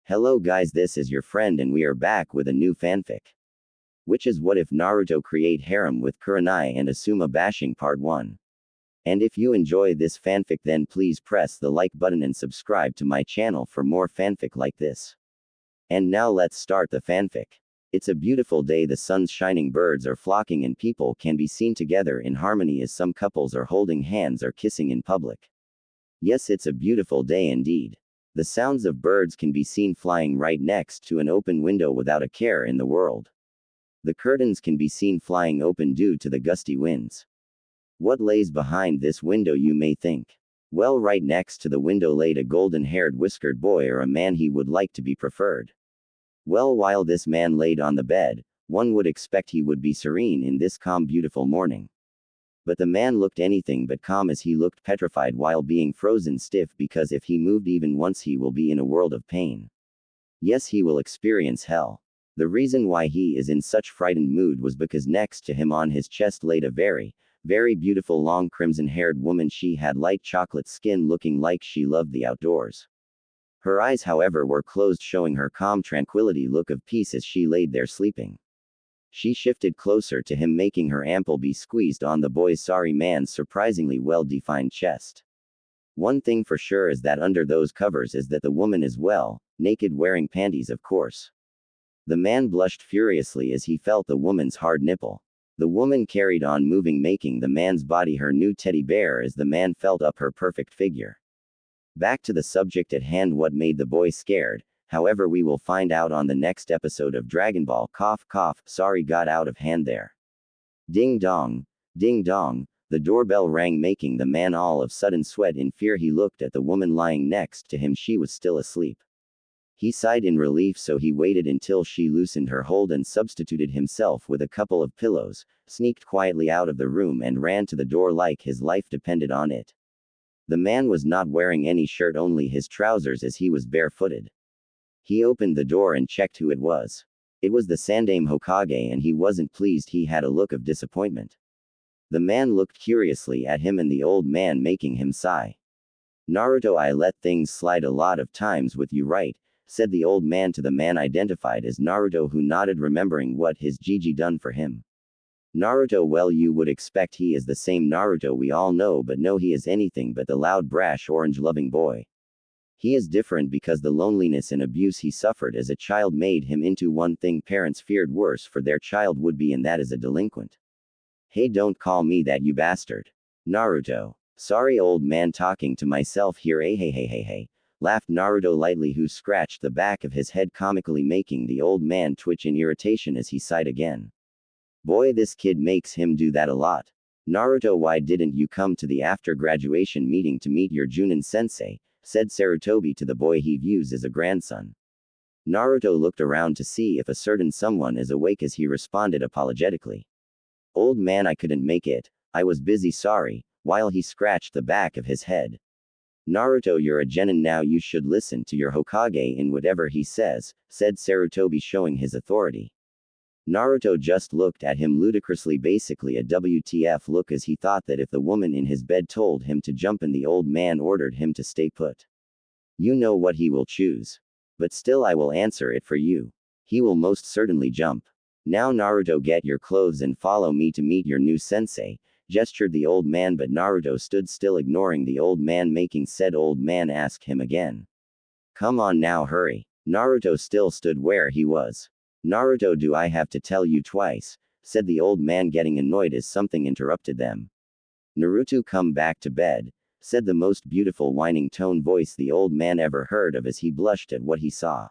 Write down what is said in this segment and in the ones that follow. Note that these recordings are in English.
Hello guys, this is your friend and we are back with a new fanfic. Which is What If Naruto Create Harem with Kurenai and Asuma Bashing Part 1. And if you enjoy this fanfic then please press the like button and subscribe to my channel for more fanfic like this. And now let's start the fanfic. It's a beautiful day, the sun's shining, birds are flocking and people can be seen together in harmony as some couples are holding hands or kissing in public. Yes, it's a beautiful day indeed. The sounds of birds can be seen flying right next to an open window without a care in the world. The curtains can be seen flying open due to the gusty winds. What lays behind this window, you may think? Well, right next to the window laid a golden-haired whiskered boy, or a man he would like to be preferred. Well, while this man laid on the bed, one would expect he would be serene in this calm beautiful morning. But the man looked anything but calm, as he looked petrified while being frozen stiff, because if he moved even once he will be in a world of pain. Yes, he will experience hell. The reason why he is in such frightened mood was because next to him on his chest laid a very, very beautiful long crimson-haired woman. She had light chocolate skin, looking like she loved the outdoors. Her eyes, however, were closed, showing her calm tranquility look of peace as she laid there sleeping. She shifted closer to him, making her ample be squeezed on the boy's sorry man's surprisingly well-defined chest. One thing for sure is that under those covers is that the woman is well, naked, wearing panties of course. The man blushed furiously as he felt the woman's hard nipple. The woman carried on moving, making the man's body her new teddy bear as the man felt up her perfect figure. Back to the subject at hand, what made the boy scared, however, we will find out on the next episode of Dragon Ball. Cough, cough, sorry, got out of hand there. Ding dong, the doorbell rang, making the man all of sudden sweat in fear. He looked at the woman lying next to him. She was still asleep. He sighed in relief, so he waited until she loosened her hold and substituted himself with a couple of pillows, sneaked quietly out of the room and ran to the door like his life depended on it. The man was not wearing any shirt, only his trousers, as he was barefooted. He opened the door and checked who it was. It was the Sandaime Hokage, and he wasn't pleased. He had a look of disappointment. The man looked curiously at him and the old man, making him sigh. Naruto, I let things slide a lot of times with you, right? Said the old man to the man identified as Naruto, who nodded, remembering what his Gigi done for him. Naruto, well, you would expect he is the same Naruto we all know, but no, he is anything but the loud, brash, orange-loving boy. He is different because the loneliness and abuse he suffered as a child made him into one thing parents feared worse for their child would be, and that is a delinquent. Hey, don't call me that, you bastard. Naruto. Sorry, old man, talking to myself here. Hey, laughed Naruto lightly, who scratched the back of his head comically, making the old man twitch in irritation as he sighed again. Boy, this kid makes him do that a lot. Naruto, why didn't you come to the after graduation meeting to meet your Junin sensei? Said Sarutobi to the boy he views as a grandson. Naruto looked around to see if a certain someone is awake as he responded apologetically. Old man, I couldn't make it, I was busy, sorry, while he scratched the back of his head. Naruto, you're a genin now, you should listen to your Hokage in whatever he says, said Sarutobi, showing his authority. Naruto just looked at him ludicrously, basically a WTF look, as he thought that if the woman in his bed told him to jump and the old man ordered him to stay put, you know what he will choose. But still, I will answer it for you. He will most certainly jump. Now Naruto, get your clothes and follow me to meet your new sensei, gestured the old man, but Naruto stood still, ignoring the old man, making said old man ask him again. Come on now, hurry. Naruto still stood where he was. Naruto, do I have to tell you twice? Said the old man, getting annoyed as something interrupted them. Naruto, come back to bed, said the most beautiful whining tone voice the old man ever heard of, as he blushed at what he saw.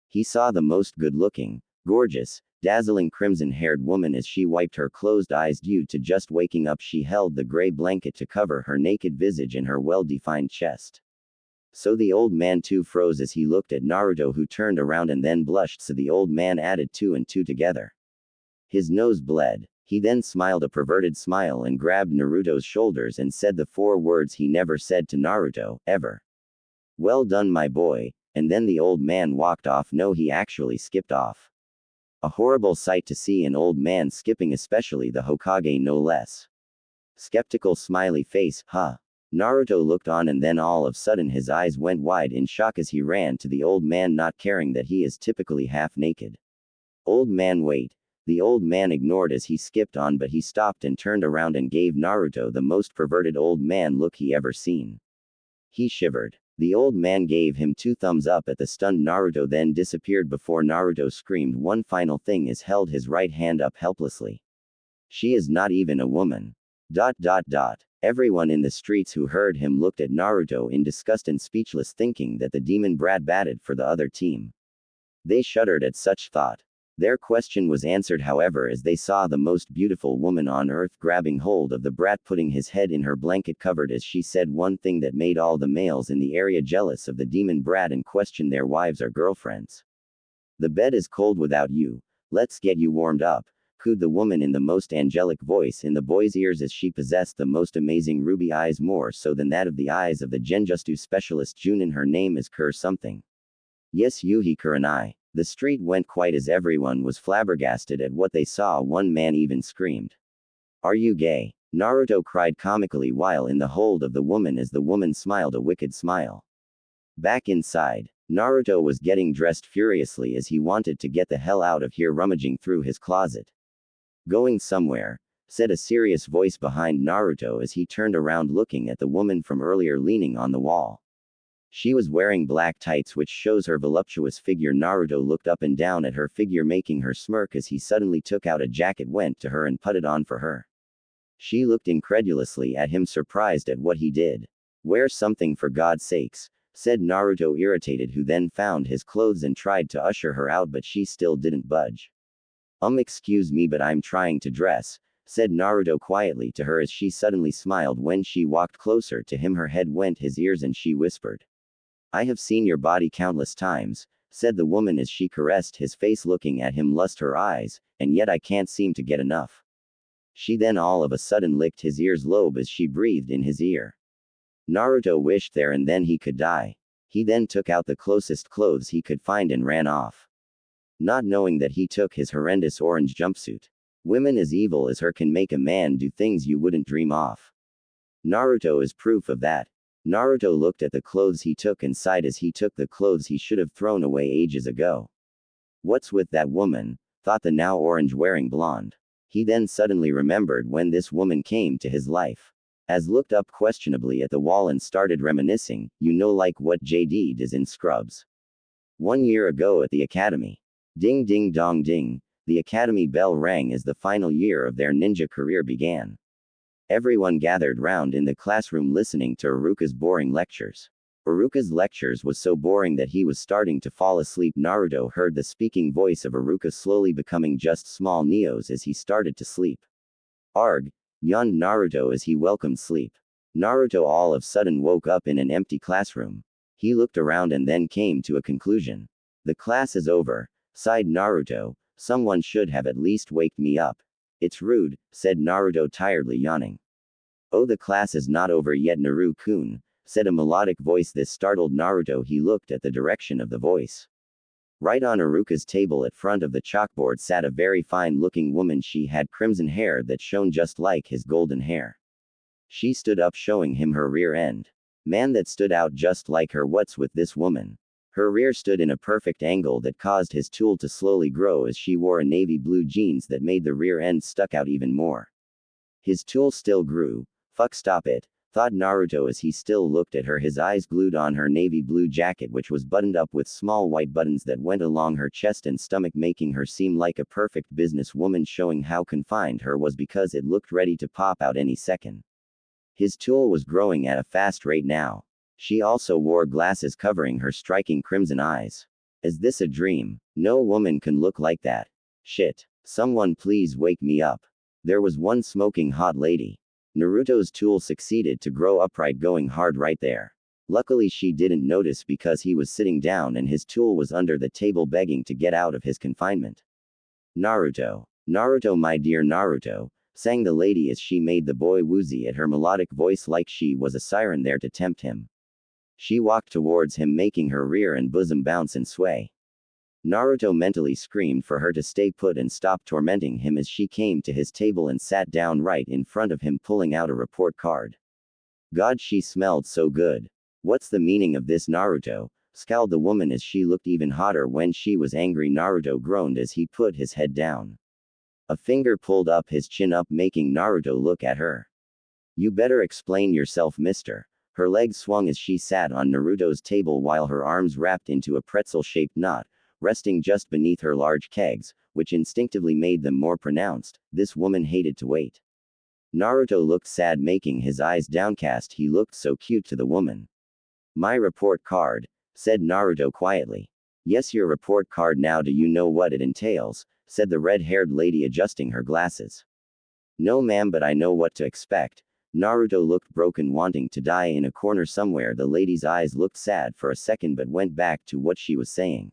He saw the most good-looking, gorgeous, dazzling crimson-haired woman as she wiped her closed eyes due to just waking up. She held the gray blanket to cover her naked visage and her well-defined chest. So the old man too froze as he looked at Naruto, who turned around and then blushed, so the old man added 2 and 2 together. His nose bled. He then smiled a perverted smile and grabbed Naruto's shoulders and said the 4 words he never said to Naruto, ever. Well done, my boy, and then the old man walked off. No, he actually skipped off. A horrible sight to see, an old man skipping, especially the Hokage no less. Skeptical smiley face, huh? Naruto looked on and then all of a sudden his eyes went wide in shock as he ran to the old man, not caring that he is typically half naked. Old man, wait. The old man ignored as he skipped on, but he stopped and turned around and gave Naruto the most perverted old man look he ever seen. He shivered. The old man gave him 2 thumbs up at the stunned Naruto, then disappeared before Naruto screamed one final thing as held his right hand up helplessly. She is not even a woman. ... Everyone in the streets who heard him looked at Naruto in disgust and speechless, thinking that the demon brat batted for the other team. They shuddered at such thought. Their question was answered, however, as they saw the most beautiful woman on earth grabbing hold of the brat, putting his head in her blanket covered, as she said one thing that made all the males in the area jealous of the demon brat and question their wives or girlfriends. "The bed is cold without you. Let's get you warmed up," cooed the woman in the most angelic voice in the boy's ears, as she possessed the most amazing ruby eyes, more so than that of the eyes of the genjutsu specialist Junin. Her name is Kur something. Yes, Yuhi Kurenai. The street went quiet as everyone was flabbergasted at what they saw. One man even screamed, "Are you gay?" Naruto cried comically while in the hold of the woman, as the woman smiled a wicked smile. Back inside, Naruto was getting dressed furiously as he wanted to get the hell out of here, rummaging through his closet. "Going somewhere?" said a serious voice behind Naruto as he turned around, looking at the woman from earlier leaning on the wall. She was wearing black tights, which shows her voluptuous figure. Naruto looked up and down at her figure, making her smirk as he suddenly took out a jacket, went to her and put it on for her. She looked incredulously at him, surprised at what he did. "Wear something for God's sakes," said Naruto, irritated, who then found his clothes and tried to usher her out, but she still didn't budge. Excuse me, but I'm trying to dress," said Naruto quietly to her as she suddenly smiled when she walked closer to him. Her head went his ears and she whispered, "I have seen your body countless times," said the woman as she caressed his face, looking at him lust her eyes, "and yet I can't seem to get enough." She then all of a sudden licked his ear's lobe as she breathed in his ear. Naruto wished there and then he could die. He then took out the closest clothes he could find and ran off, not knowing that he took his horrendous orange jumpsuit. Women as evil as her can make a man do things you wouldn't dream of. Naruto is proof of that. Naruto looked at the clothes he took and sighed as he took the clothes he should have thrown away ages ago. What's with that woman? Thought the now orange-wearing blonde. He then suddenly remembered when this woman came to his life. As looked up questionably at the wall and started reminiscing, like what JD does in Scrubs. 1 year ago at the academy. Ding ding dong ding, the academy bell rang as the final year of their ninja career began. Everyone gathered round in the classroom listening to Iruka's boring lectures. Iruka's lectures was so boring that he was starting to fall asleep. Naruto heard the speaking voice of Iruka slowly becoming just small neos as he started to sleep. "Arg," yawned Naruto as he welcomed sleep. Naruto all of a sudden woke up in an empty classroom. He looked around and then came to a conclusion. "The class is over," sighed Naruto. "Someone should have at least waked me up." "It's rude," said Naruto tiredly, yawning. "Oh, the class is not over yet, Naru-kun," said a melodic voice. This startled Naruto. He looked at the direction of the voice. Right on Iruka's table at front of the chalkboard sat a very fine-looking woman. She had crimson hair that shone just like his golden hair. She stood up, showing him her rear end. Man, that stood out just like her. What's with this woman? Her rear stood in a perfect angle that caused his tool to slowly grow, as she wore a navy blue jeans that made the rear end stuck out even more. His tool still grew. Fuck, stop it, thought Naruto as he still looked at her, his eyes glued on her navy blue jacket, which was buttoned up with small white buttons that went along her chest and stomach, making her seem like a perfect businesswoman, showing how confined her was because it looked ready to pop out any second. His tool was growing at a fast rate now. She also wore glasses covering her striking crimson eyes. Is this a dream? No woman can look like that. Shit. Someone please wake me up. There was one smoking hot lady. Naruto's tool succeeded to grow upright, going hard right there. Luckily she didn't notice because he was sitting down and his tool was under the table begging to get out of his confinement. "Naruto. Naruto, my dear Naruto," sang the lady as she made the boy woozy at her melodic voice like she was a siren there to tempt him. She walked towards him, making her rear and bosom bounce and sway. Naruto mentally screamed for her to stay put and stop tormenting him as she came to his table and sat down right in front of him, pulling out a report card. God, she smelled so good. What's the meaning of this, Naruto? Scowled the woman as she looked even hotter when she was angry. Naruto groaned as he put his head down. A finger pulled up his chin up, making Naruto look at her. You better explain yourself, mister. Her legs swung as she sat on Naruto's table while her arms wrapped into a pretzel-shaped knot, resting just beneath her large kegs, which instinctively made them more pronounced. This woman hated to wait. Naruto looked sad, making his eyes downcast. He looked so cute to the woman. My report card, said Naruto quietly. Yes, your report card. Now do you know what it entails? Said the red-haired lady, adjusting her glasses. No ma'am, but I know what to expect. Naruto looked broken, wanting to die in a corner somewhere. The lady's eyes looked sad for a second but went back to what she was saying.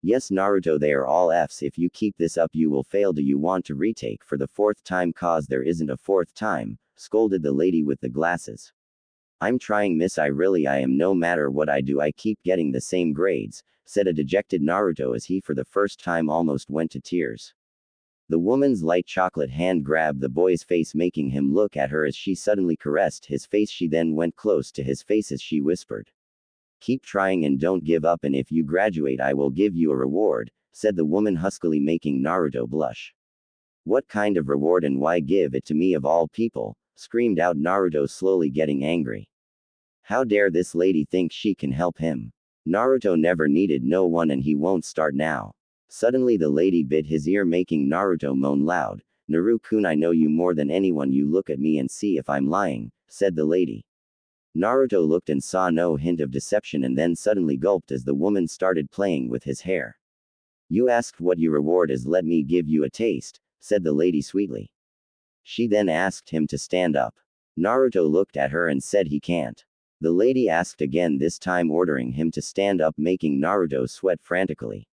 Yes, Naruto, they are all F's. If you keep this up you will fail. Do you want to retake for the 4th time? Cause there isn't a 4th time, scolded the lady with the glasses. I'm trying, miss, I am. No matter what I do I keep getting the same grades, said a dejected Naruto as he for the first time almost went to tears. The woman's light chocolate hand grabbed the boy's face, making him look at her as she suddenly caressed his face. She then went close to his face as she whispered. Keep trying and don't give up, and if you graduate I will give you a reward, said the woman huskily, making Naruto blush. What kind of reward, and why give it to me of all people? Screamed out Naruto, slowly getting angry. How dare this lady think she can help him? Naruto never needed no one and he won't start now. Suddenly the lady bit his ear, making Naruto moan loud. Naru-kun, I know you more than anyone. You look at me and see if I'm lying, said the lady. Naruto looked and saw no hint of deception and then suddenly gulped as the woman started playing with his hair. You asked what your reward is, let me give you a taste, said the lady sweetly. She then asked him to stand up. Naruto looked at her and said he can't. The lady asked again, this time ordering him to stand up, making Naruto sweat frantically.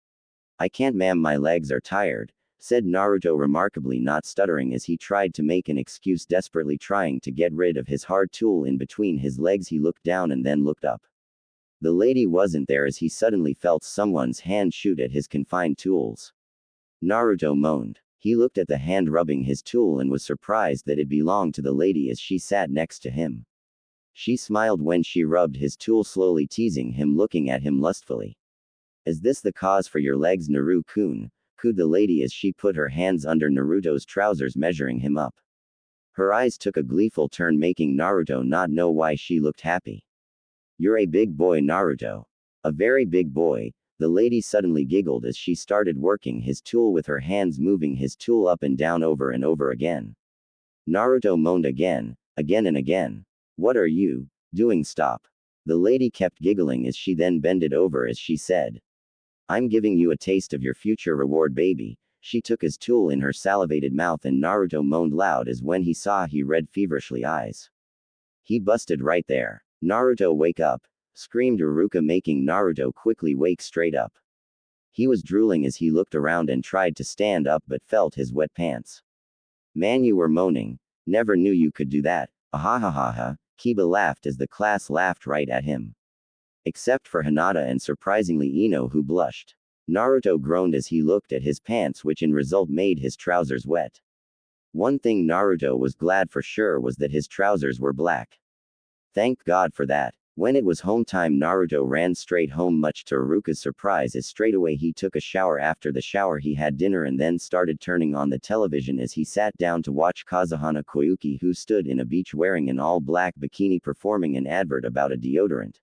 I can't, ma'am, my legs are tired, said Naruto, remarkably not stuttering as he tried to make an excuse, desperately trying to get rid of his hard tool in between his legs. He looked down and then looked up. The lady wasn't there as he suddenly felt someone's hand shoot at his confined tools. Naruto moaned. He looked at the hand rubbing his tool and was surprised that it belonged to the lady as she sat next to him. She smiled when she rubbed his tool, slowly teasing him, looking at him lustfully. Is this the cause for your legs, Naru-kun? Cooed the lady as she put her hands under Naruto's trousers, measuring him up. Her eyes took a gleeful turn, making Naruto not know why she looked happy. You're a big boy, Naruto. A very big boy, the lady suddenly giggled as she started working his tool with her hands, moving his tool up and down over and over again. Naruto moaned again and again. What are you doing? Stop. The lady kept giggling as she then bended over as she said. I'm giving you a taste of your future reward, baby. She took his tool in her salivated mouth and Naruto moaned loud as when he saw he read feverishly eyes. He busted right there. Naruto, wake up, screamed Iruka, making Naruto quickly wake straight up. He was drooling as he looked around and tried to stand up but felt his wet pants. Man, you were moaning. Never knew you could do that. Ahahaha. Kiba laughed as the class laughed right at him. Except for Hinata and surprisingly Ino, who blushed. Naruto groaned as he looked at his pants, which in result made his trousers wet. One thing Naruto was glad for sure was that his trousers were black. Thank God for that. When it was home time, Naruto ran straight home, much to Iruka's surprise, as straight away he took a shower. After the shower he had dinner and then started turning on the television as he sat down to watch Kazuhana Koyuki, who stood in a beach wearing an all-black bikini, performing an advert about a deodorant.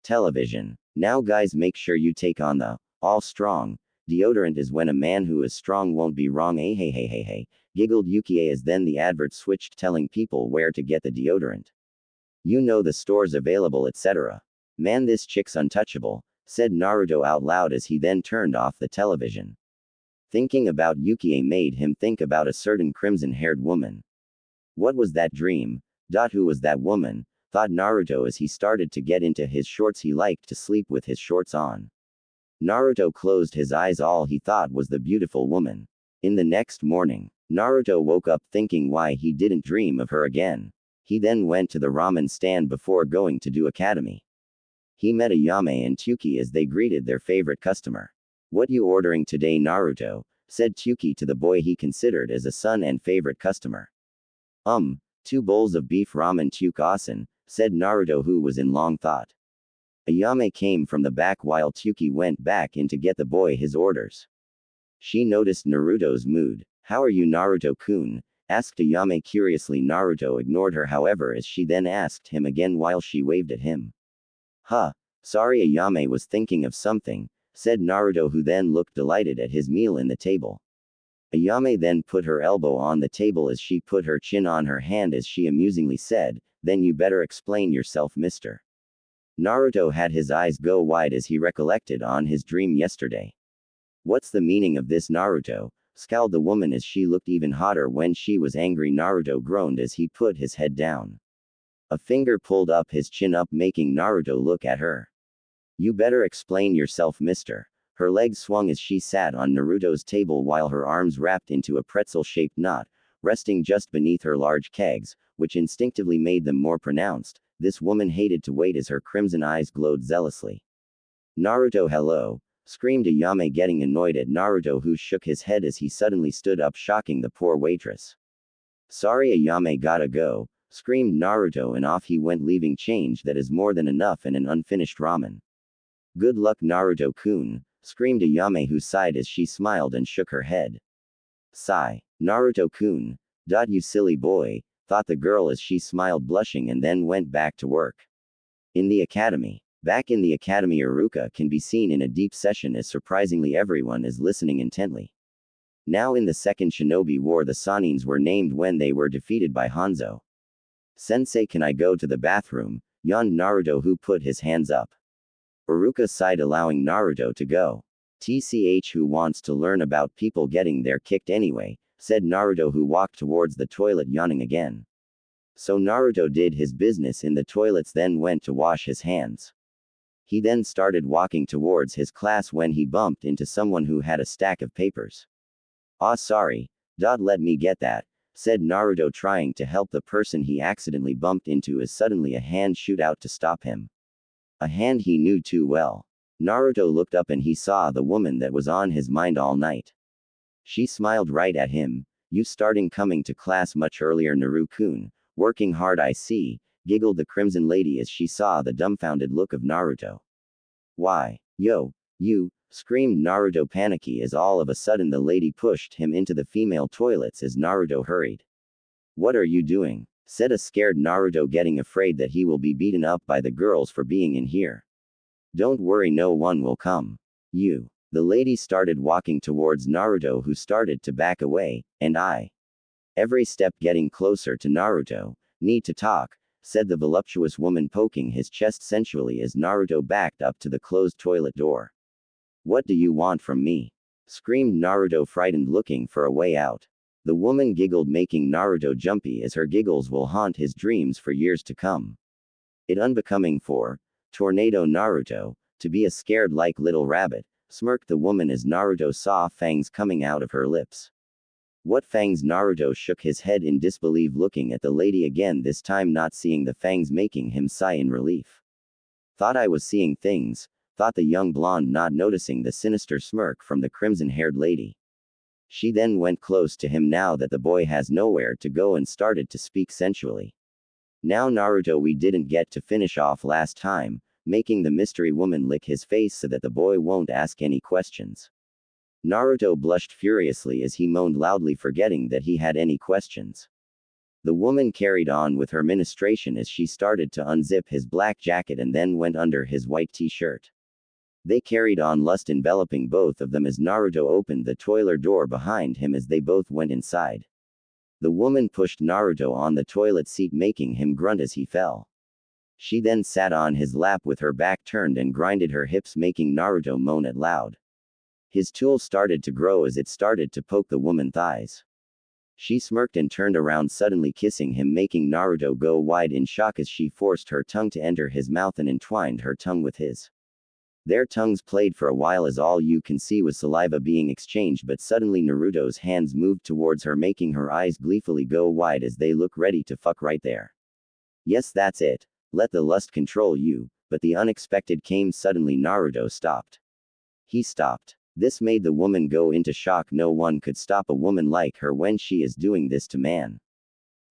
Television. Now guys, make sure you take on the all strong deodorant is when a man who is strong won't be wrong. Hey, giggled Yukie as then the advert switched, telling people where to get the deodorant. You know, the stores available, etc. Man, this chick's untouchable, said Naruto out loud as he then turned off the television. Thinking about Yukie made him think about a certain crimson-haired woman. What was that dream? Who was that woman? Thought Naruto as he started to get into his shorts. He liked to sleep with his shorts on. Naruto closed his eyes. All he thought was the beautiful woman. In the next morning, Naruto woke up thinking why he didn't dream of her again. He then went to the ramen stand before going to do academy. He met Ayame and Tsuki as they greeted their favorite customer. What you ordering today, Naruto? Said Tsuki to the boy he considered as a son and favorite customer. 2 bowls of beef ramen, Tsukasan, said Naruto, who was in long thought. Ayame came from the back while Tsuki went back in to get the boy his orders. She noticed Naruto's mood. How are you, Naruto-kun? Asked Ayame curiously. Naruto ignored her, however, as she then asked him again while she waved at him. Huh. Sorry, Ayame was thinking of something, said Naruto, who then looked delighted at his meal in the table. Ayame then put her elbow on the table as she put her chin on her hand as she amusingly said, "Then you better explain yourself, mister." Naruto had his eyes go wide as he recollected on his dream yesterday. What's the meaning of this, Naruto? Scowled the woman as she looked even hotter when she was angry. Naruto groaned as he put his head down. A finger pulled up his chin up, making Naruto look at her. You better explain yourself, mister. Her legs swung as she sat on Naruto's table while her arms wrapped into a pretzel-shaped knot, resting just beneath her large kegs, which instinctively made them more pronounced. This woman hated to wait as her crimson eyes glowed zealously. Naruto, hello, screamed Ayame, getting annoyed at Naruto, who shook his head as he suddenly stood up, shocking the poor waitress. Sorry, Ayame, gotta go, screamed Naruto, and off he went, leaving change that is more than enough and an unfinished ramen. Good luck, Naruto-kun, screamed Ayame, who sighed as she smiled and shook her head. Sigh. Naruto-kun. You silly boy, thought the girl as she smiled, blushing, and then went back to work. In the academy. Back in the academy, Iruka can be seen in a deep session as surprisingly everyone is listening intently. Now in the second Shinobi War, the Sanins were named when they were defeated by Hanzo. Sensei, can I go to the bathroom? Yawned Naruto, who put his hands up. Iruka sighed, allowing Naruto to go. TCH, who wants to learn about people getting their kicked anyway, said Naruto, who walked towards the toilet, yawning again. So Naruto did his business in the toilets, then went to wash his hands. He then started walking towards his class when he bumped into someone who had a stack of papers. Ah, sorry. Let me get that, said Naruto, trying to help the person he accidentally bumped into, as suddenly a hand shoot out to stop him. A hand he knew too well. Naruto looked up and he saw the woman that was on his mind all night. She smiled right at him. You starting coming to class much earlier, Naru-kun? Working hard, I see, giggled the crimson lady as she saw the dumbfounded look of Naruto. Why, yo, you, screamed Naruto, panicky as all of a sudden the lady pushed him into the female toilets as Naruto hurried. What are you doing? Said a scared Naruto, getting afraid that he will be beaten up by the girls for being in here. Don't worry, no one will come. You. The lady started walking towards Naruto, who started to back away, and every step getting closer to Naruto. Need to talk, said the voluptuous woman, poking his chest sensually as Naruto backed up to the closed toilet door. What do you want from me? Screamed Naruto, frightened, looking for a way out. The woman giggled, making Naruto jumpy as her giggles will haunt his dreams for years to come. It unbecoming for Tornado Naruto to be a scared like little rabbit, smirked the woman as Naruto saw fangs coming out of her lips. What fangs? Naruto shook his head in disbelief, looking at the lady again, this time not seeing the fangs, making him sigh in relief. Thought I was seeing things, thought the young blonde, not noticing the sinister smirk from the crimson-haired lady. She then went close to him now that the boy has nowhere to go and started to speak sensually. Now Naruto, we didn't get to finish off last time, making the mystery woman lick his face so that the boy won't ask any questions. Naruto blushed furiously as he moaned loudly, forgetting that he had any questions. The woman carried on with her ministration as she started to unzip his black jacket and then went under his white t-shirt. They carried on, lust enveloping both of them as Naruto opened the toilet door behind him as they both went inside. The woman pushed Naruto on the toilet seat, making him grunt as he fell. She then sat on his lap with her back turned and grinded her hips, making Naruto moan out loud. His tool started to grow as it started to poke the woman's thighs. She smirked and turned around, suddenly kissing him, making Naruto go wide in shock as she forced her tongue to enter his mouth and entwined her tongue with his. Their tongues played for a while as all you can see was saliva being exchanged, but suddenly Naruto's hands moved towards her, making her eyes gleefully go wide as they look ready to fuck right there. Yes, that's it. Let the lust control you, but the unexpected came suddenly. Naruto stopped. He stopped. This made the woman go into shock. No one could stop a woman like her when she is doing this to man.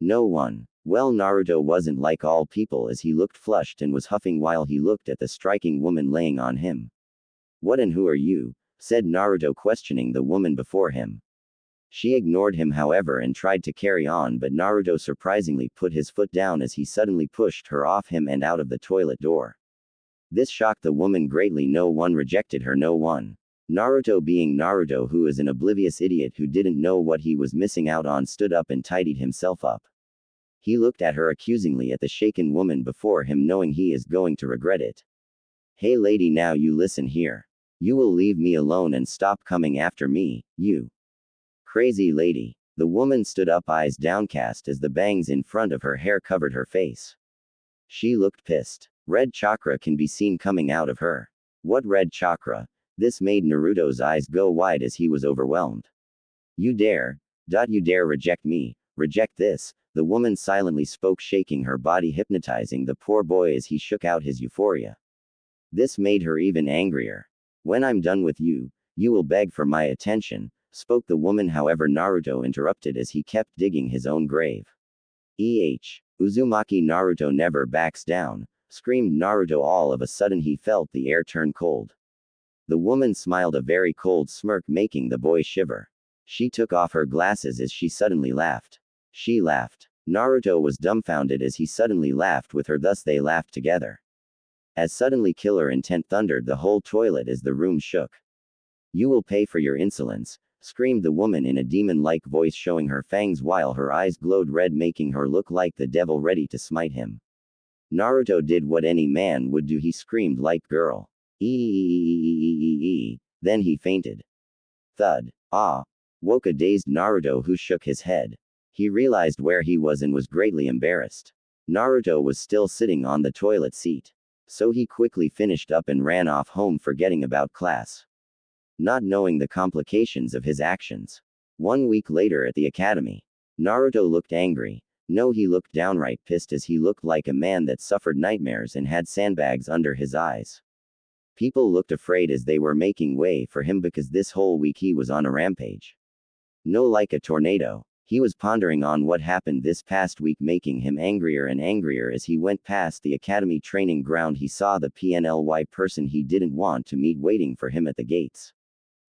No one. Well, Naruto wasn't like all people as he looked flushed and was huffing while he looked at the striking woman laying on him. What and who are you? Said Naruto, questioning the woman before him. She ignored him however and tried to carry on, but Naruto surprisingly put his foot down as he suddenly pushed her off him and out of the toilet door. This shocked the woman greatly. No one rejected her, no one. Naruto, being Naruto, who is an oblivious idiot who didn't know what he was missing out on, stood up and tidied himself up. He looked at her accusingly at the shaken woman before him, knowing he is going to regret it. Hey lady, now you listen here. You will leave me alone and stop coming after me, you crazy lady. The woman stood up, eyes downcast as the bangs in front of her hair covered her face. She looked pissed. Red chakra can be seen coming out of her. What red chakra? This made Naruto's eyes go wide as he was overwhelmed. You dare reject me, reject this, the woman silently spoke, shaking her body, hypnotizing the poor boy as he shook out his euphoria. This made her even angrier. When I'm done with you, you will beg for my attention, spoke the woman. However, Naruto interrupted as he kept digging his own grave. Uzumaki, Naruto never backs down, screamed Naruto. All of a sudden he felt the air turn cold. The woman smiled, a very cold smirk making the boy shiver. She took off her glasses as she suddenly laughed. She laughed. Naruto was dumbfounded as he suddenly laughed with her, thus they laughed together. As suddenly killer intent thundered the whole toilet as the room shook. You will pay for your insolence, screamed the woman in a demon-like voice, showing her fangs while her eyes glowed red, making her look like the devil ready to smite him. Naruto did what any man would do. He screamed like girl. Then he fainted. Thud. Ah! Woke a dazed Naruto who shook his head. He realized where he was and was greatly embarrassed. Naruto was still sitting on the toilet seat. So he quickly finished up and ran off home, forgetting about class. Not knowing the complications of his actions. 1 week later at the academy. Naruto looked angry. No, he looked downright pissed as he looked like a man that suffered nightmares and had sandbags under his eyes. People looked afraid as they were making way for him because this whole week he was on a rampage. No, like a tornado. He was pondering on what happened this past week, making him angrier and angrier. As he went past the academy training ground, he saw the PNLY person he didn't want to meet waiting for him at the gates.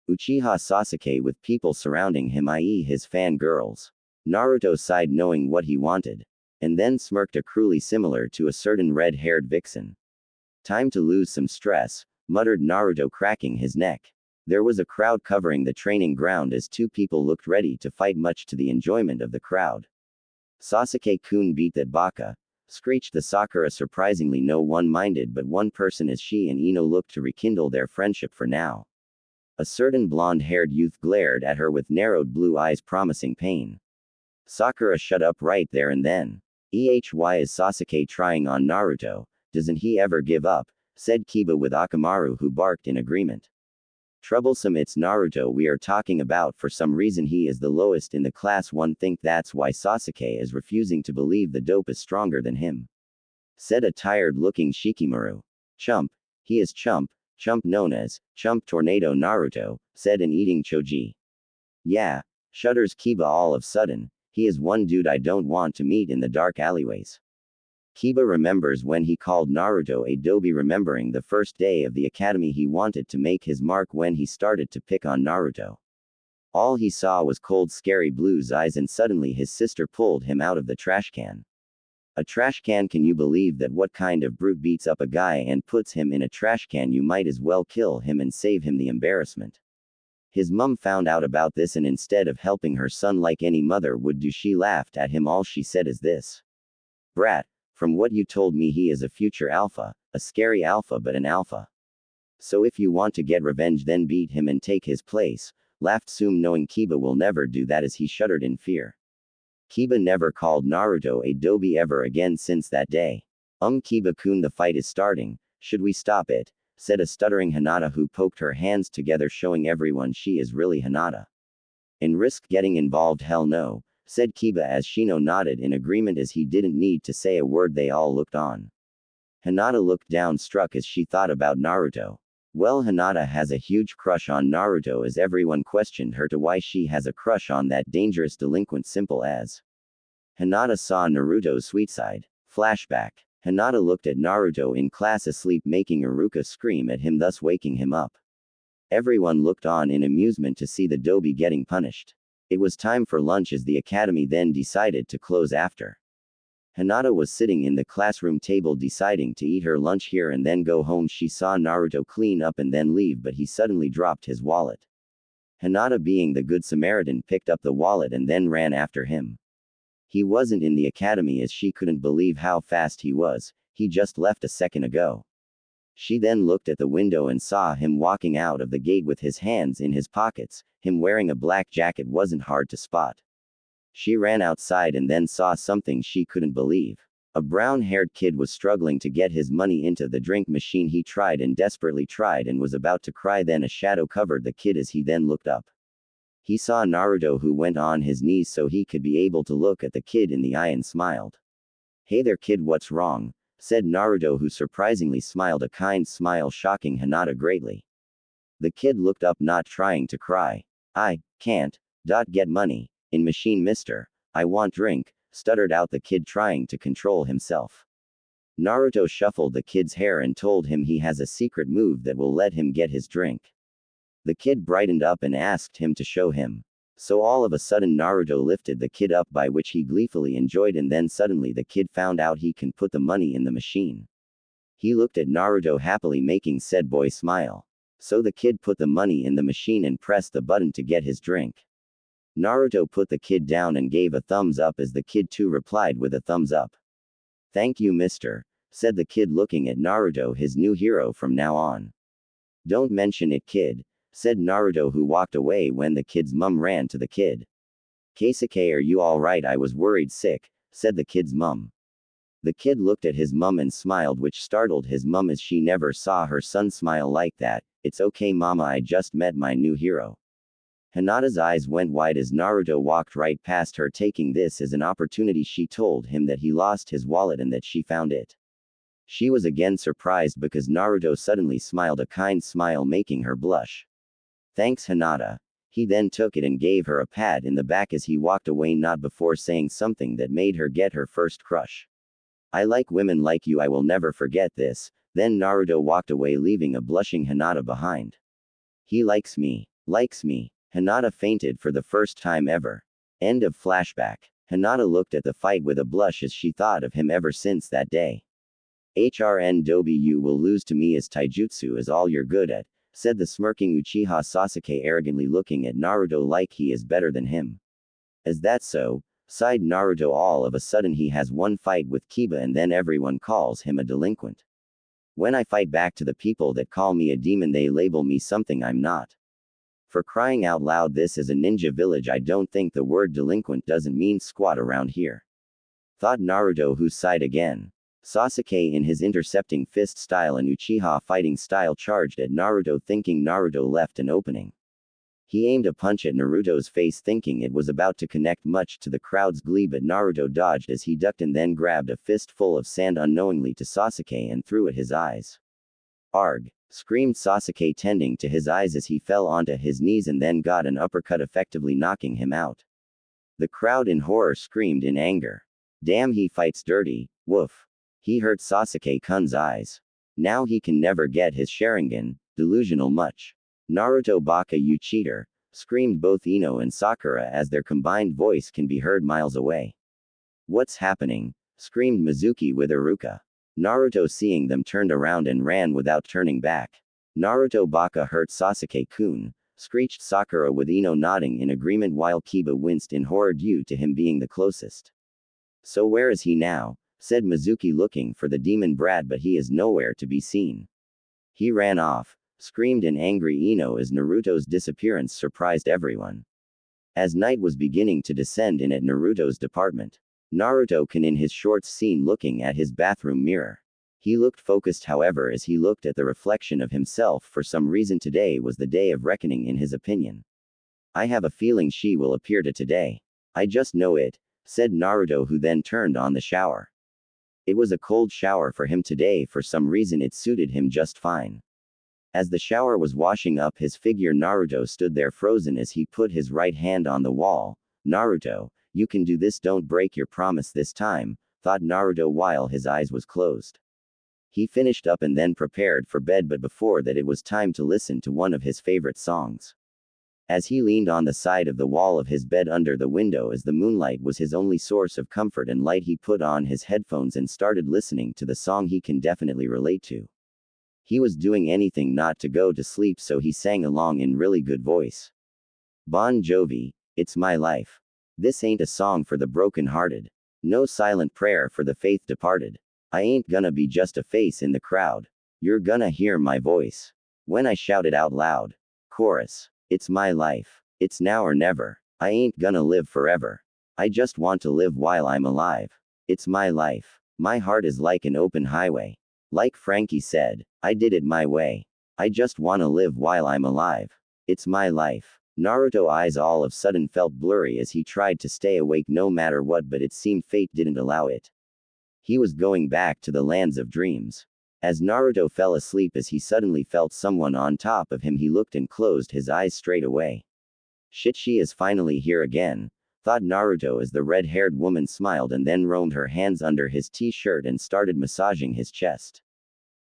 Uchiha Sasuke, with people surrounding him, i.e. his fangirls. Naruto sighed, knowing what he wanted. And then smirked, a cruelly similar to a certain red-haired vixen. Time to lose some stress, muttered Naruto, cracking his neck. There was a crowd covering the training ground as two people looked ready to fight, much to the enjoyment of the crowd. Sasuke-kun, beat that baka, screeched the Sakura. Surprisingly, no one minded but one person as she and Ino looked to rekindle their friendship for now. A certain blonde-haired youth glared at her with narrowed blue eyes, promising pain. Sakura shut up right there and then. Why is Sasuke trying on Naruto? Doesn't he ever give up? Said Kiba with Akamaru, who barked in agreement. Troublesome, it's Naruto we are talking about. For some reason he is the lowest in the class. One think that's why Sasuke is refusing to believe the dope is stronger than him. Said a tired-looking Shikamaru. Chump. He is Chump known as Chump Tornado Naruto, said an eating Choji. Yeah. Shudders Kiba. All of a sudden, he is one dude I don't want to meet in the dark alleyways. Kiba remembers when he called Naruto a doby, remembering the first day of the academy he wanted to make his mark when he started to pick on Naruto. All he saw was cold, scary blue's eyes, and suddenly his sister pulled him out of the trash can. A trash can? Can you believe that? What kind of brute beats up a guy and puts him in a trash can? You might as well kill him and save him the embarrassment. His mum found out about this, and instead of helping her son like any mother would do, she laughed at him. All she said is this. Brat, from what you told me he is a future alpha, a scary alpha, but an alpha. So if you want to get revenge, then beat him and take his place, laughed Sum, knowing Kiba will never do that as he shuddered in fear. Kiba never called Naruto a doby ever again since that day. Kiba-kun, the fight is starting, should we stop it? Said a stuttering Hinata who poked her hands together, showing everyone she is really Hinata. And risk getting involved? Hell no, said Kiba as Shino nodded in agreement as he didn't need to say a word. They all looked on. Hinata looked down, struck as she thought about Naruto. Well, Hinata has a huge crush on Naruto as everyone questioned her to why she has a crush on that dangerous delinquent. Simple as Hinata saw Naruto's sweet side. Flashback. Hinata looked at Naruto in class asleep, making Iruka scream at him, thus waking him up. Everyone looked on in amusement to see the Dobi getting punished. It was time for lunch as the academy then decided to close after. Hinata was sitting in the classroom table deciding to eat her lunch here and then go home. She saw Naruto clean up and then leave, but he suddenly dropped his wallet. Hinata, being the good Samaritan, picked up the wallet and then ran after him. He wasn't in the academy as she couldn't believe how fast he was. He just left a second ago. She then looked at the window and saw him walking out of the gate with his hands in his pockets. Him wearing a black jacket wasn't hard to spot. She ran outside and then saw something she couldn't believe. A brown-haired kid was struggling to get his money into the drink machine. He tried and desperately tried and was about to cry, then a shadow covered the kid as he then looked up. He saw Naruto, who went on his knees so he could be able to look at the kid in the eye and smiled. "Hey there kid, what's wrong?" said Naruto, who surprisingly smiled a kind smile, shocking Hinata greatly. The kid looked up, not trying to cry. "I can't get money in machine, mister. I want drink," stuttered out the kid, trying to control himself. Naruto shuffled the kid's hair and told him he has a secret move that will let him get his drink. The kid brightened up and asked him to show him. So all of a sudden Naruto lifted the kid up, by which he gleefully enjoyed, and then suddenly the kid found out he can put the money in the machine. He looked at Naruto happily, making said boy smile. So the kid put the money in the machine and pressed the button to get his drink. Naruto put the kid down and gave a thumbs up as the kid too replied with a thumbs up. "Thank you, mister," said the kid, looking at Naruto, his new hero from now on. "Don't mention it, kid," said Naruto, who walked away when the kid's mum ran to the kid. "Keisuke, are you alright? I was worried sick," said the kid's mum. The kid looked at his mum and smiled, which startled his mum as she never saw her son smile like that. "It's okay mama, I just met my new hero." Hinata's eyes went wide as Naruto walked right past her, taking this as an opportunity. She told him that he lost his wallet and that she found it. She was again surprised because Naruto suddenly smiled a kind smile, making her blush. "Thanks, Hinata." He then took it and gave her a pat in the back as he walked away, not before saying something that made her get her first crush. "I like women like you, I will never forget this." Then Naruto walked away, leaving a blushing Hinata behind. "He likes me. Likes me." Hinata fainted for the first time ever. End of flashback. Hinata looked at the fight with a blush as she thought of him ever since that day. "HRN Dobi, you will lose to me, as taijutsu is all you're good at," said the smirking Uchiha Sasuke, arrogantly looking at Naruto like he is better than him. "Is that so?" sighed Naruto. "All of a sudden he has one fight with Kiba and then everyone calls him a delinquent. When I fight back to the people that call me a demon, they label me something I'm not. For crying out loud, this is a ninja village. I don't think the word delinquent doesn't mean squat around here," thought Naruto, who sighed again. Sasuke, in his intercepting fist style and Uchiha fighting style, charged at Naruto, thinking Naruto left an opening. He aimed a punch at Naruto's face, thinking it was about to connect, much to the crowd's glee, but Naruto dodged as he ducked and then grabbed a fistful of sand unknowingly to Sasuke and threw at his eyes. "Arg!" screamed Sasuke, tending to his eyes as he fell onto his knees and then got an uppercut, effectively knocking him out. The crowd in horror screamed in anger. "Damn, he fights dirty, woof." He hurt Sasuke-kun's eyes. Now he can never get his Sharingan, delusional much. "Naruto baka, you cheater," screamed both Ino and Sakura as their combined voice can be heard miles away. "What's happening?" screamed Mizuki with Iruka. Naruto, seeing them, turned around and ran without turning back. "Naruto baka hurt Sasuke-kun," screeched Sakura with Ino nodding in agreement, while Kiba winced in horror due to him being the closest. "So where is he now?" said Mizuki, looking for the demon brat, but he is nowhere to be seen. "He ran off," screamed an angry Ino as Naruto's disappearance surprised everyone. As night was beginning to descend in at Naruto's department, Naruto-kun in his shorts seen looking at his bathroom mirror. He looked focused, however, as he looked at the reflection of himself. For some reason today was the day of reckoning in his opinion. "I have a feeling she will appear today. I just know it," said Naruto, who then turned on the shower. It was a cold shower for him today. For some reason it suited him just fine. As the shower was washing up his figure, Naruto stood there frozen as he put his right hand on the wall. "Naruto, You can do this, don't break your promise this time, thought Naruto while his eyes was closed. He finished up and then prepared for bed, but before that it was time to listen to one of his favorite songs. As he leaned on the side of the wall of his bed under the window as the moonlight was his only source of comfort and light, he put on his headphones and started listening to the song he can definitely relate to. He was doing anything not to go to sleep, so he sang along in really good voice. Bon Jovi, It's My Life. This ain't a song for the broken-hearted. No silent prayer for the faith departed. I ain't gonna be just a face in the crowd. You're gonna hear my voice when I shout it out loud. Chorus. It's my life. It's now or never. I ain't gonna live forever. I just want to live while I'm alive. It's my life. My heart is like an open highway. Like Frankie said, I did it my way. I just wanna live while I'm alive. It's my life. Naruto's eyes all of a sudden felt blurry as he tried to stay awake no matter what, but it seemed fate didn't allow it. He was going back to the lands of dreams. As Naruto fell asleep, as he suddenly felt someone on top of him, he looked and closed his eyes straight away. Shit, she is finally here again, thought Naruto as the red-haired woman smiled and then roamed her hands under his t-shirt and started massaging his chest.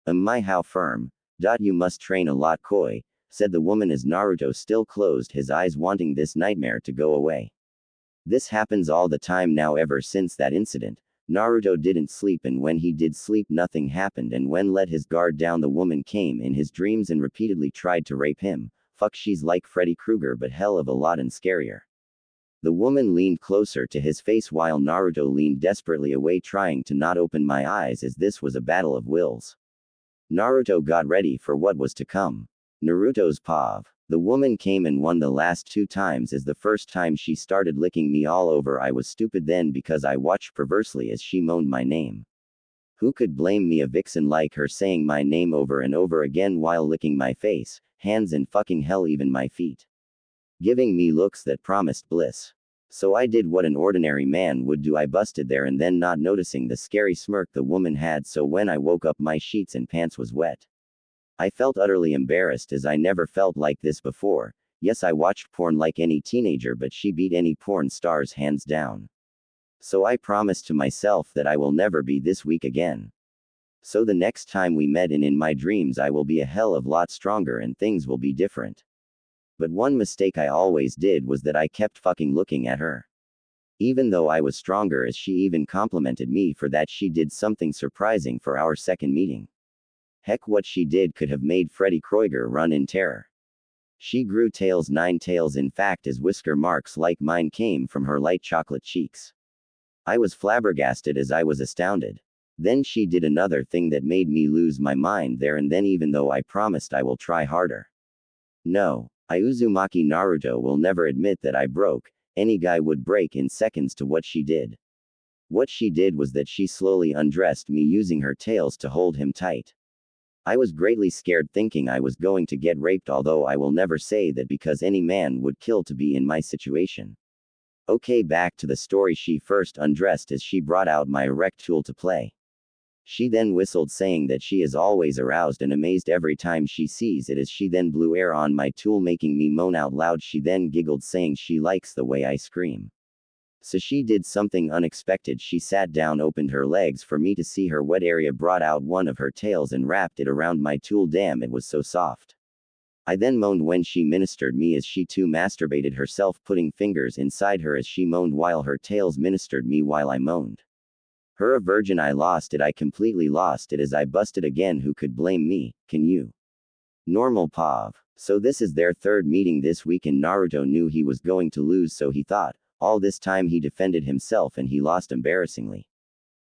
My how firm. You must train a lot, Koi, said the woman as Naruto still closed his eyes, wanting this nightmare to go away. This happens all the time now. Ever since that incident, Naruto didn't sleep, and when he did sleep nothing happened, and when let his guard down the woman came in his dreams and repeatedly tried to rape him. Fuck, she's like Freddy Krueger but hell of a lot and scarier. The woman leaned closer to his face while Naruto leaned desperately away, trying to not open my eyes, as this was a battle of wills. Naruto got ready for what was to come. Naruto's pav. The woman came and won the last 2 times, as the first time she started licking me all over. I was stupid then because I watched perversely as she moaned my name. Who could blame me, a vixen like her saying my name over and over again while licking my face, hands, and fucking hell even my feet. Giving me looks that promised bliss. So I did what an ordinary man would do. I busted there and then, not noticing the scary smirk the woman had, so when I woke up my sheets and pants was wet. I felt utterly embarrassed, as I never felt like this before. Yes, I watched porn like any teenager, but she beat any porn stars hands down. So I promised to myself that I will never be this weak again. So the next time we met in my dreams, I will be a hell of a lot stronger and things will be different. But one mistake I always did was that I kept fucking looking at her. Even though I was stronger, as she even complimented me for that. She did something surprising for our second meeting. Heck, what she did could have made Freddy Krueger run in terror. She grew 9 tails, in fact, as whisker marks like mine came from her light chocolate cheeks. I was flabbergasted as I was astounded. Then she did another thing that made me lose my mind there and then, even though I promised I will try harder. No, Uzumaki Naruto will never admit that I broke. Any guy would break in seconds to what she did. What she did was that she slowly undressed me using her tails to hold him tight. I was greatly scared, thinking I was going to get raped, although I will never say that because any man would kill to be in my situation. Okay, back to the story. She first undressed as she brought out my erect tool to play. She then whistled, saying that she is always aroused and amazed every time she sees it, as she then blew air on my tool, making me moan out loud. She then giggled, saying she likes the way I scream. So she did something unexpected. She sat down, opened her legs for me to see her wet area, brought out one of her tails and wrapped it around my tool. Damn, it was so soft. I then moaned when she ministered me, as she too masturbated herself, putting fingers inside her as she moaned while her tails ministered me while I moaned. Her a virgin, I lost it. I completely lost it as I busted again. Who could blame me, can you? Normal pav. So this is their third meeting this week, and Naruto knew he was going to lose, so he thought. All this time he defended himself and he lost embarrassingly.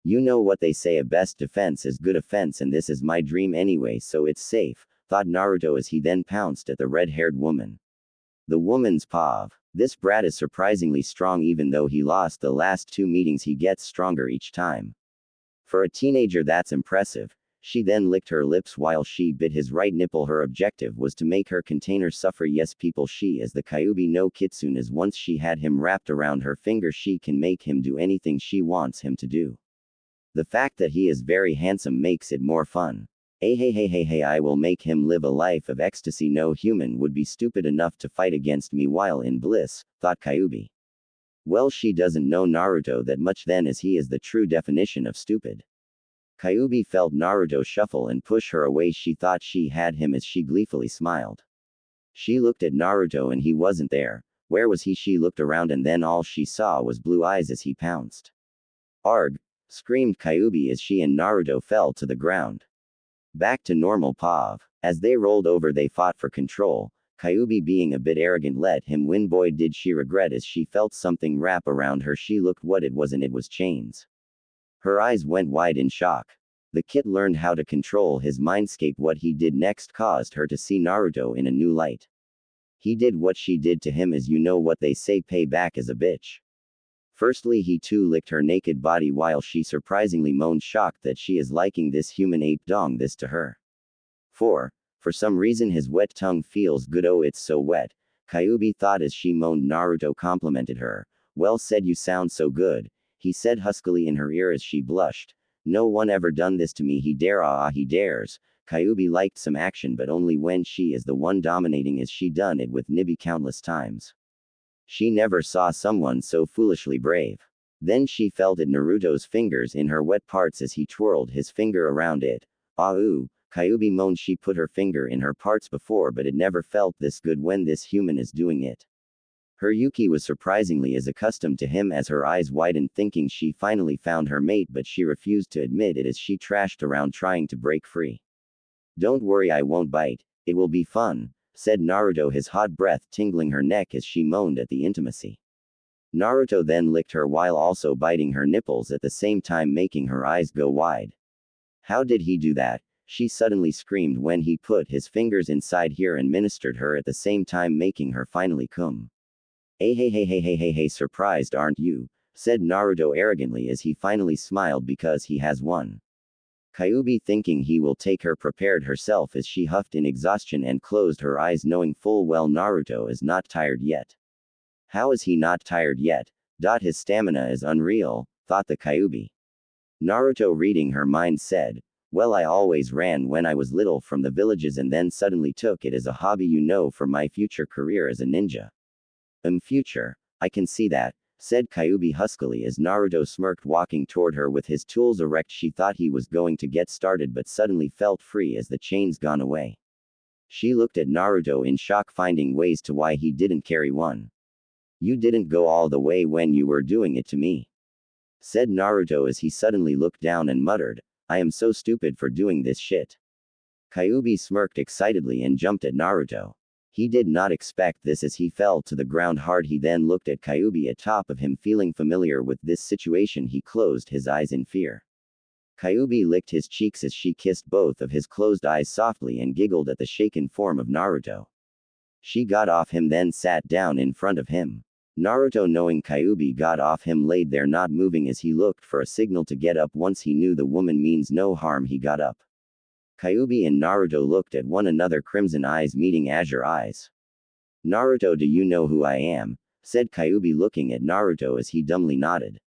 You know what they say, a best defense is good offense, and this is my dream anyway, so it's safe, thought Naruto as he then pounced at the red-haired woman. The woman's pav. This brat is surprisingly strong. Even though he lost the last 2 meetings, he gets stronger each time. For a teenager, that's impressive. She then licked her lips while she bit his right nipple. Her objective was to make her container suffer. Yes, people, she is the Kyuubi no Kitsune, as once she had him wrapped around her finger, she can make him do anything she wants him to do. The fact that he is very handsome makes it more fun. Hey, I will make him live a life of ecstasy. No human would be stupid enough to fight against me while in bliss, thought Kyuubi. Well, she doesn't know Naruto that much then, as he is the true definition of stupid. Kyuubi felt Naruto shuffle and push her away. She thought she had him as she gleefully smiled. She looked at Naruto and he wasn't there. Where was he? She looked around and then all she saw was blue eyes as he pounced. Arg! Screamed Kyuubi as she and Naruto fell to the ground. Back to normal, Pav. As they rolled over, they fought for control. Kyuubi, being a bit arrogant, let him win. Boy, did she regret as she felt something wrap around her. She looked what it was, and it was chains. Her eyes went wide in shock. The kid learned how to control his mindscape. What he did next caused her to see Naruto in a new light. He did what she did to him, as you know what they say, pay back as a bitch. Firstly, he too licked her naked body while she surprisingly moaned, shocked that she is liking this human ape dong this to her. 4. For some reason his wet tongue feels good. Oh, it's so wet. Kyuubi thought as she moaned. Naruto complimented her. Well said, you sound so good, he said huskily in her ear as she blushed. No one ever done this to me. He dare, he dares. Kyuubi liked some action, but only when she is the one dominating, as she done it with Nibi countless times. She never saw someone so foolishly brave. Then she felt it, Naruto's fingers in her wet parts as he twirled his finger around it. Ah ooh, Kyuubi moaned. She put her finger in her parts before, but it never felt this good when this human is doing it. Her Yuki was surprisingly as accustomed to him as her eyes widened, thinking she finally found her mate, but she refused to admit it as she trashed around trying to break free. Don't worry, I won't bite. It will be fun, said Naruto, his hot breath tingling her neck as she moaned at the intimacy. Naruto then licked her while also biting her nipples at the same time, making her eyes go wide. How did he do that? She suddenly screamed when he put his fingers inside here and ministered her at the same time, making her finally cum. Hey, surprised aren't you? Said Naruto arrogantly as he finally smiled because he has won. Kyuubi, thinking he will take her, prepared herself as she huffed in exhaustion and closed her eyes, knowing full well Naruto is not tired yet. How is he not tired yet? His stamina is unreal, thought the Kyuubi. Naruto, reading her mind, said, well, I always ran when I was little from the villages and then suddenly took it as a hobby, you know, for my future career as a ninja. Future. I can see that, said Kyuubi huskily as Naruto smirked, walking toward her with his tools erect. She thought he was going to get started but suddenly felt free as the chains gone away. She looked at Naruto in shock, finding ways to why he didn't carry one. You didn't go all the way when you were doing it to me, said Naruto as he suddenly looked down and muttered, I am so stupid for doing this shit. Kyuubi smirked excitedly and jumped at Naruto. He did not expect this as he fell to the ground hard. He then looked at Kyuubi atop of him, feeling familiar with this situation. He closed his eyes in fear. Kyuubi licked his cheeks as she kissed both of his closed eyes softly and giggled at the shaken form of Naruto. She got off him, then sat down in front of him. Naruto, knowing Kyuubi got off him, laid there not moving as he looked for a signal to get up. Once he knew the woman means no harm, he got up. Kyuubi and Naruto looked at one another, crimson eyes meeting azure eyes. Naruto, do you know who I am? Said Kyuubi, looking at Naruto as he dumbly nodded.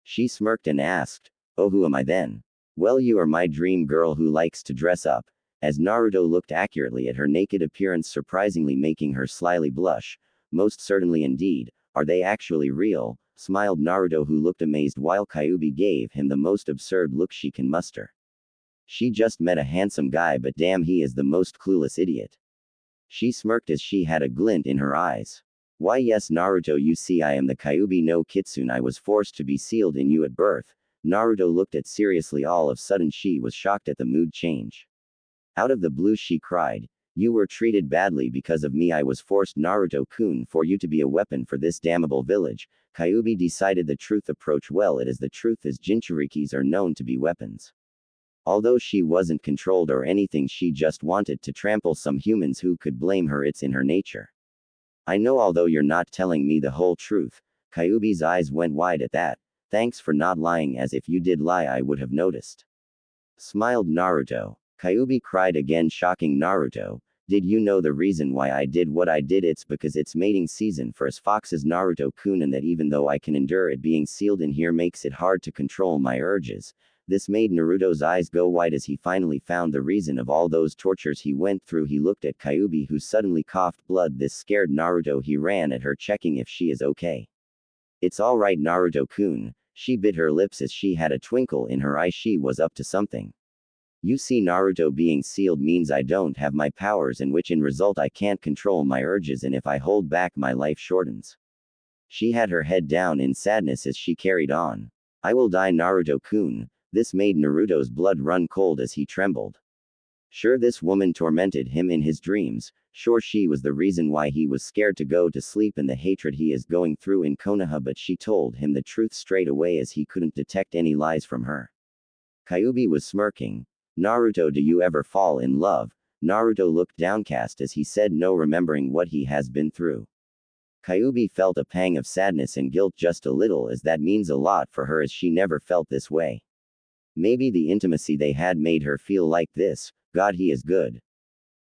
She smirked and asked, oh, who am I then? Well, you are my dream girl who likes to dress up. As Naruto looked accurately at her naked appearance, surprisingly making her slyly blush. Most certainly indeed. Are they actually real? Smiled Naruto, who looked amazed while Kyuubi gave him the most absurd look she can muster. She just met a handsome guy, but damn, he is the most clueless idiot. She smirked as she had a glint in her eyes. Why yes, Naruto, you see I am the Kyuubi no Kitsune. I was forced to be sealed in you at birth. Naruto looked at seriously. All of a sudden she was shocked at the mood change. Out of the blue she cried, you were treated badly because of me. I was forced, Naruto-kun, for you to be a weapon for this damnable village. Kyuubi decided the truth approach well. It is the truth as Jinchurikis are known to be weapons. Although she wasn't controlled or anything, she just wanted to trample some humans. Who could blame her? It's in her nature. I know, although you're not telling me the whole truth. Kyuubi's eyes went wide at that. Thanks for not lying, as if you did lie I would have noticed. Smiled Naruto. Kyuubi cried again, shocking Naruto. Did you know the reason why I did what I did? It's because it's mating season for us foxes, Naruto-kun, and that even though I can endure it being sealed in here makes it hard to control my urges. This made Naruto's eyes go wide as he finally found the reason of all those tortures he went through. He looked at Kyuubi, who suddenly coughed blood. This scared Naruto. He ran at her, checking if she is okay. It's alright Naruto-kun, she bit her lips as she had a twinkle in her eye. She was up to something. You see, Naruto being sealed means I don't have my powers, in which in result I can't control my urges, and if I hold back my life shortens. She had her head down in sadness as she carried on. I will die Naruto-kun. This made Naruto's blood run cold as he trembled. Sure, this woman tormented him in his dreams. Sure, she was the reason why he was scared to go to sleep and the hatred he is going through in Konoha, but she told him the truth straight away as he couldn't detect any lies from her. Kyuubi was smirking. Naruto, do you ever fall in love? Naruto looked downcast as he said no, remembering what he has been through. Kyuubi felt a pang of sadness and guilt just a little, as that means a lot for her as she never felt this way. Maybe the intimacy they had made her feel like this. God, he is good.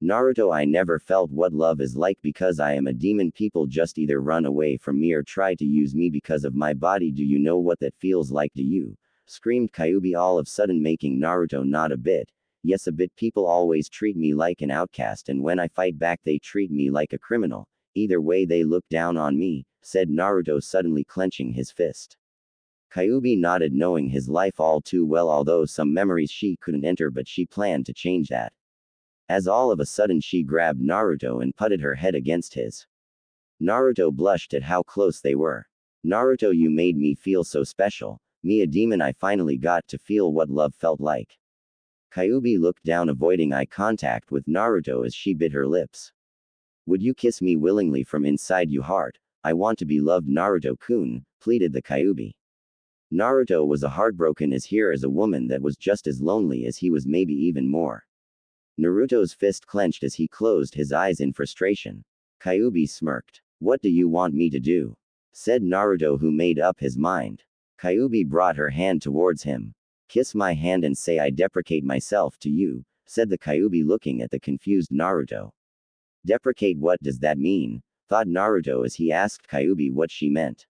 Naruto, I never felt what love is like because I am a demon. People just either run away from me or try to use me because of my body. Do you know what that feels like? Do you? Screamed Kyuubi, all of a sudden making Naruto nod a bit. Yes, a bit. People always treat me like an outcast, and when I fight back they treat me like a criminal. Either way they look down on me, said Naruto, suddenly clenching his fist. Kyuubi nodded, knowing his life all too well, although some memories she couldn't enter, but she planned to change that. As all of a sudden she grabbed Naruto and putted her head against his. Naruto blushed at how close they were. Naruto, you made me feel so special. Me, a demon, I finally got to feel what love felt like. Kyuubi looked down, avoiding eye contact with Naruto as she bit her lips. Would you kiss me willingly from inside your heart? I want to be loved Naruto-kun, pleaded the Kyuubi. Naruto was heartbroken as here is a woman that was just as lonely as he was, maybe even more. Naruto's fist clenched as he closed his eyes in frustration. Kyuubi smirked. What do you want me to do? Said Naruto, who made up his mind. Kyuubi brought her hand towards him. Kiss my hand and say I deprecate myself to you, said the Kyuubi, looking at the confused Naruto. Deprecate, what does that mean? Thought Naruto as he asked Kyuubi what she meant.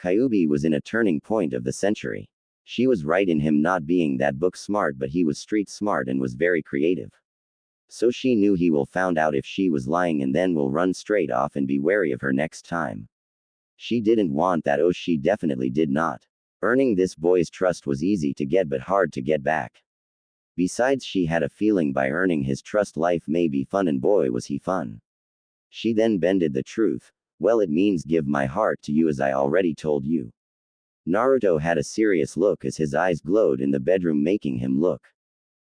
Kyuubi was in a turning point of the century. She was right in him not being that book smart, but he was street smart and was very creative. So she knew he will found out if she was lying and then will run straight off and be wary of her next time. She didn't want that. Oh, she definitely did not. Earning this boy's trust was easy to get but hard to get back. Besides, she had a feeling by earning his trust life may be fun, and boy was he fun. She then bended the truth. Well, it means give my heart to you as I already told you. Naruto had a serious look as his eyes glowed in the bedroom, making him look.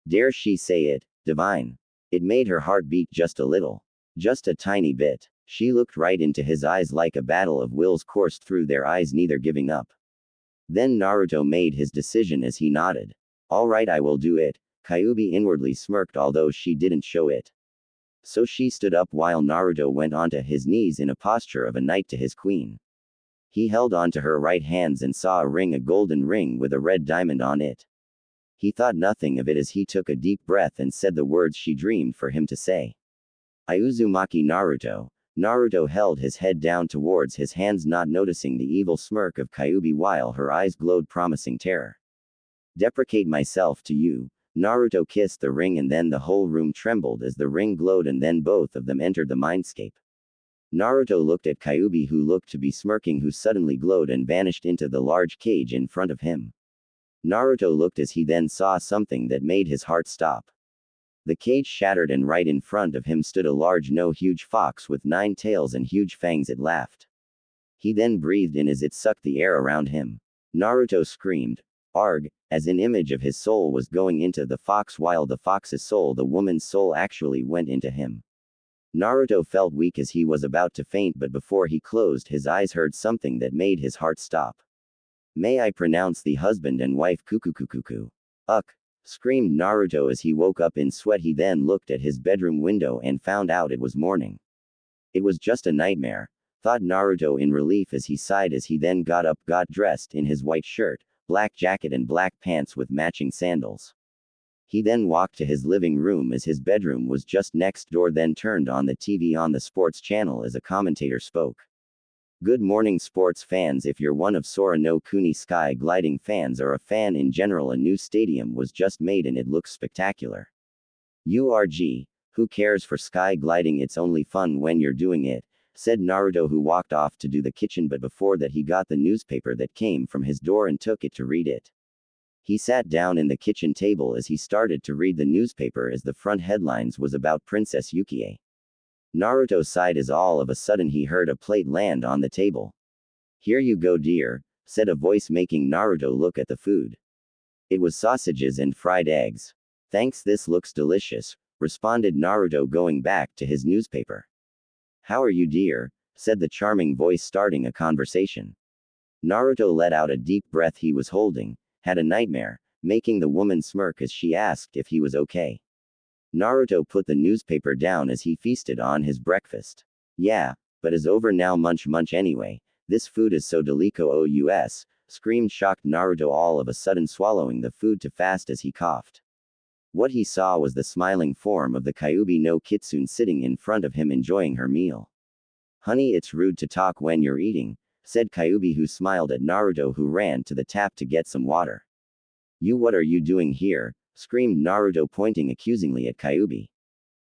Dare she say it, divine? It made her heart beat just a little. Just a tiny bit. She looked right into his eyes like a battle of wills coursed through their eyes, neither giving up. Then Naruto made his decision as he nodded. Alright, I will do it. Kyuubi inwardly smirked, although she didn't show it. So she stood up while Naruto went onto his knees in a posture of a knight to his queen. He held onto her right hands and saw a ring, a golden ring with a red diamond on it. He thought nothing of it as he took a deep breath and said the words she dreamed for him to say. I Uzumaki Naruto. Naruto held his head down towards his hands, not noticing the evil smirk of Kyuubi while her eyes glowed, promising terror. Deprecate myself to you. Naruto kissed the ring and then the whole room trembled as the ring glowed, and then both of them entered the mindscape. Naruto looked at Kyuubi, who looked to be smirking, who suddenly glowed and vanished into the large cage in front of him. Naruto looked as he then saw something that made his heart stop. The cage shattered and right in front of him stood a large, no, huge fox with 9 tails and huge fangs. It laughed. He then breathed in as it sucked the air around him. Naruto screamed, Arg, as an image of his soul was going into the fox, while the fox's soul, the woman's soul, actually went into him. Naruto felt weak as he was about to faint, but before he closed his eyes heard something that made his heart stop. May I pronounce the husband and wife kukukukuku? Ugh! Screamed Naruto as he woke up in sweat. He then looked at his bedroom window and found out it was morning. It was just a nightmare, thought Naruto in relief as he sighed as he then got up, got dressed in his white shirt, black jacket and black pants with matching sandals. He then walked to his living room as his bedroom was just next door, then turned on the TV on the sports channel as a commentator spoke. Good morning sports fans. If you're one of Sora no Kuni sky gliding fans or a fan in general, a new stadium was just made and it looks spectacular. URG, who cares for sky gliding? It's only fun when you're doing it, said Naruto, who walked off to do the kitchen, but before that he got the newspaper that came from his door and took it to read it. He sat down in the kitchen table as he started to read the newspaper as the front headlines was about Princess Yukie. Naruto sighed as all of a sudden he heard a plate land on the table. "Here you go, dear," said a voice, making Naruto look at the food. It was sausages and fried eggs. "Thanks, this looks delicious," responded Naruto, going back to his newspaper. "How are you, dear?" said the charming voice, starting a conversation. Naruto let out a deep breath. He was had a nightmare, making the woman smirk as she asked if he was okay. Naruto put the newspaper down as he feasted on his breakfast. "Yeah, but it's over now, munch munch anyway. This food is so delicious," screamed shocked Naruto, all of a sudden swallowing the food too fast as he coughed. What he saw was the smiling form of the Kyuubi no Kitsune sitting in front of him enjoying her meal. "Honey, it's rude to talk when you're eating," said Kyuubi, who smiled at Naruto, who ran to the tap to get some water. What are you doing here?" screamed Naruto, pointing accusingly at Kyuubi.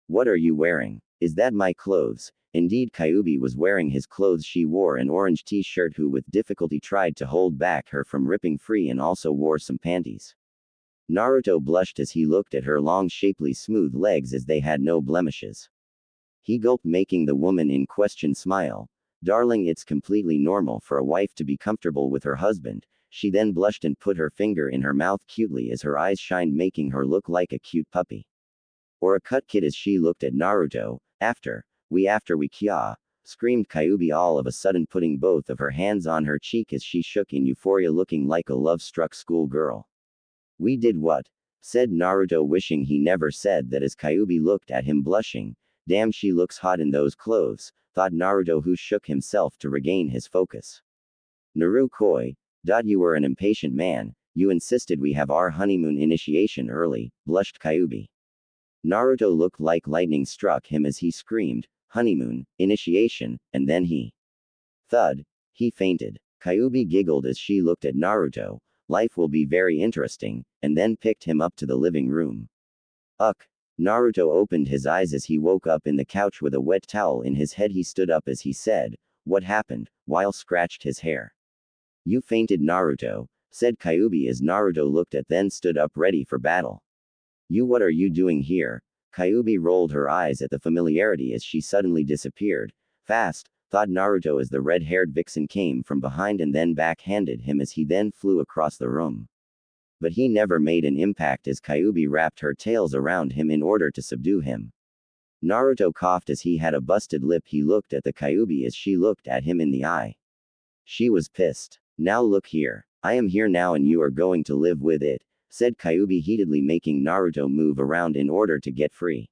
"What are you wearing? Is that my clothes?" Indeed, Kyuubi was wearing his clothes. She wore an orange t-shirt, who with difficulty tried to hold back her from ripping free, and also wore some panties. Naruto blushed as he looked at her long, shapely, smooth legs as they had no blemishes. He gulped, making the woman in question smile. "Darling, it's completely normal for a wife to be comfortable with her husband." She then blushed and put her finger in her mouth cutely as her eyes shined, making her look like a cute puppy. Or a cut kid as she looked at Naruto. After we kya, screamed Kyuubi, all of a sudden putting both of her hands on her cheek as she shook in euphoria, looking like a love-struck schoolgirl. "We did what?" said Naruto, wishing he never said that as Kyuubi looked at him blushing. "Damn, she looks hot in those clothes," thought Naruto, who shook himself to regain his focus. "Narukoi. You were an impatient man. You insisted we have our honeymoon initiation early," blushed Kyuubi. Naruto looked like lightning struck him as he screamed, "Honeymoon initiation," and then he fainted. Kyuubi giggled as she looked at Naruto. "Life will be very interesting," and then picked him up to the living room. Naruto opened his eyes as he woke up in the couch with a wet towel in his head. He stood up as he said, "What happened?" while scratched his hair. "You fainted, Naruto," said Kyuubi as Naruto looked at then stood up ready for battle. What are you doing here?" Kyuubi rolled her eyes at the familiarity as she suddenly disappeared. "Fast," thought Naruto as the red-haired vixen came from behind and then backhanded him as he then flew across the room. But he never made an impact as Kyuubi wrapped her tails around him in order to subdue him. Naruto coughed as he had a busted lip. He looked at the Kyuubi as she looked at him in the eye. She was pissed. "Now look here. I am here now and you are going to live with it," said Kyuubi heatedly, making Naruto move around in order to get free.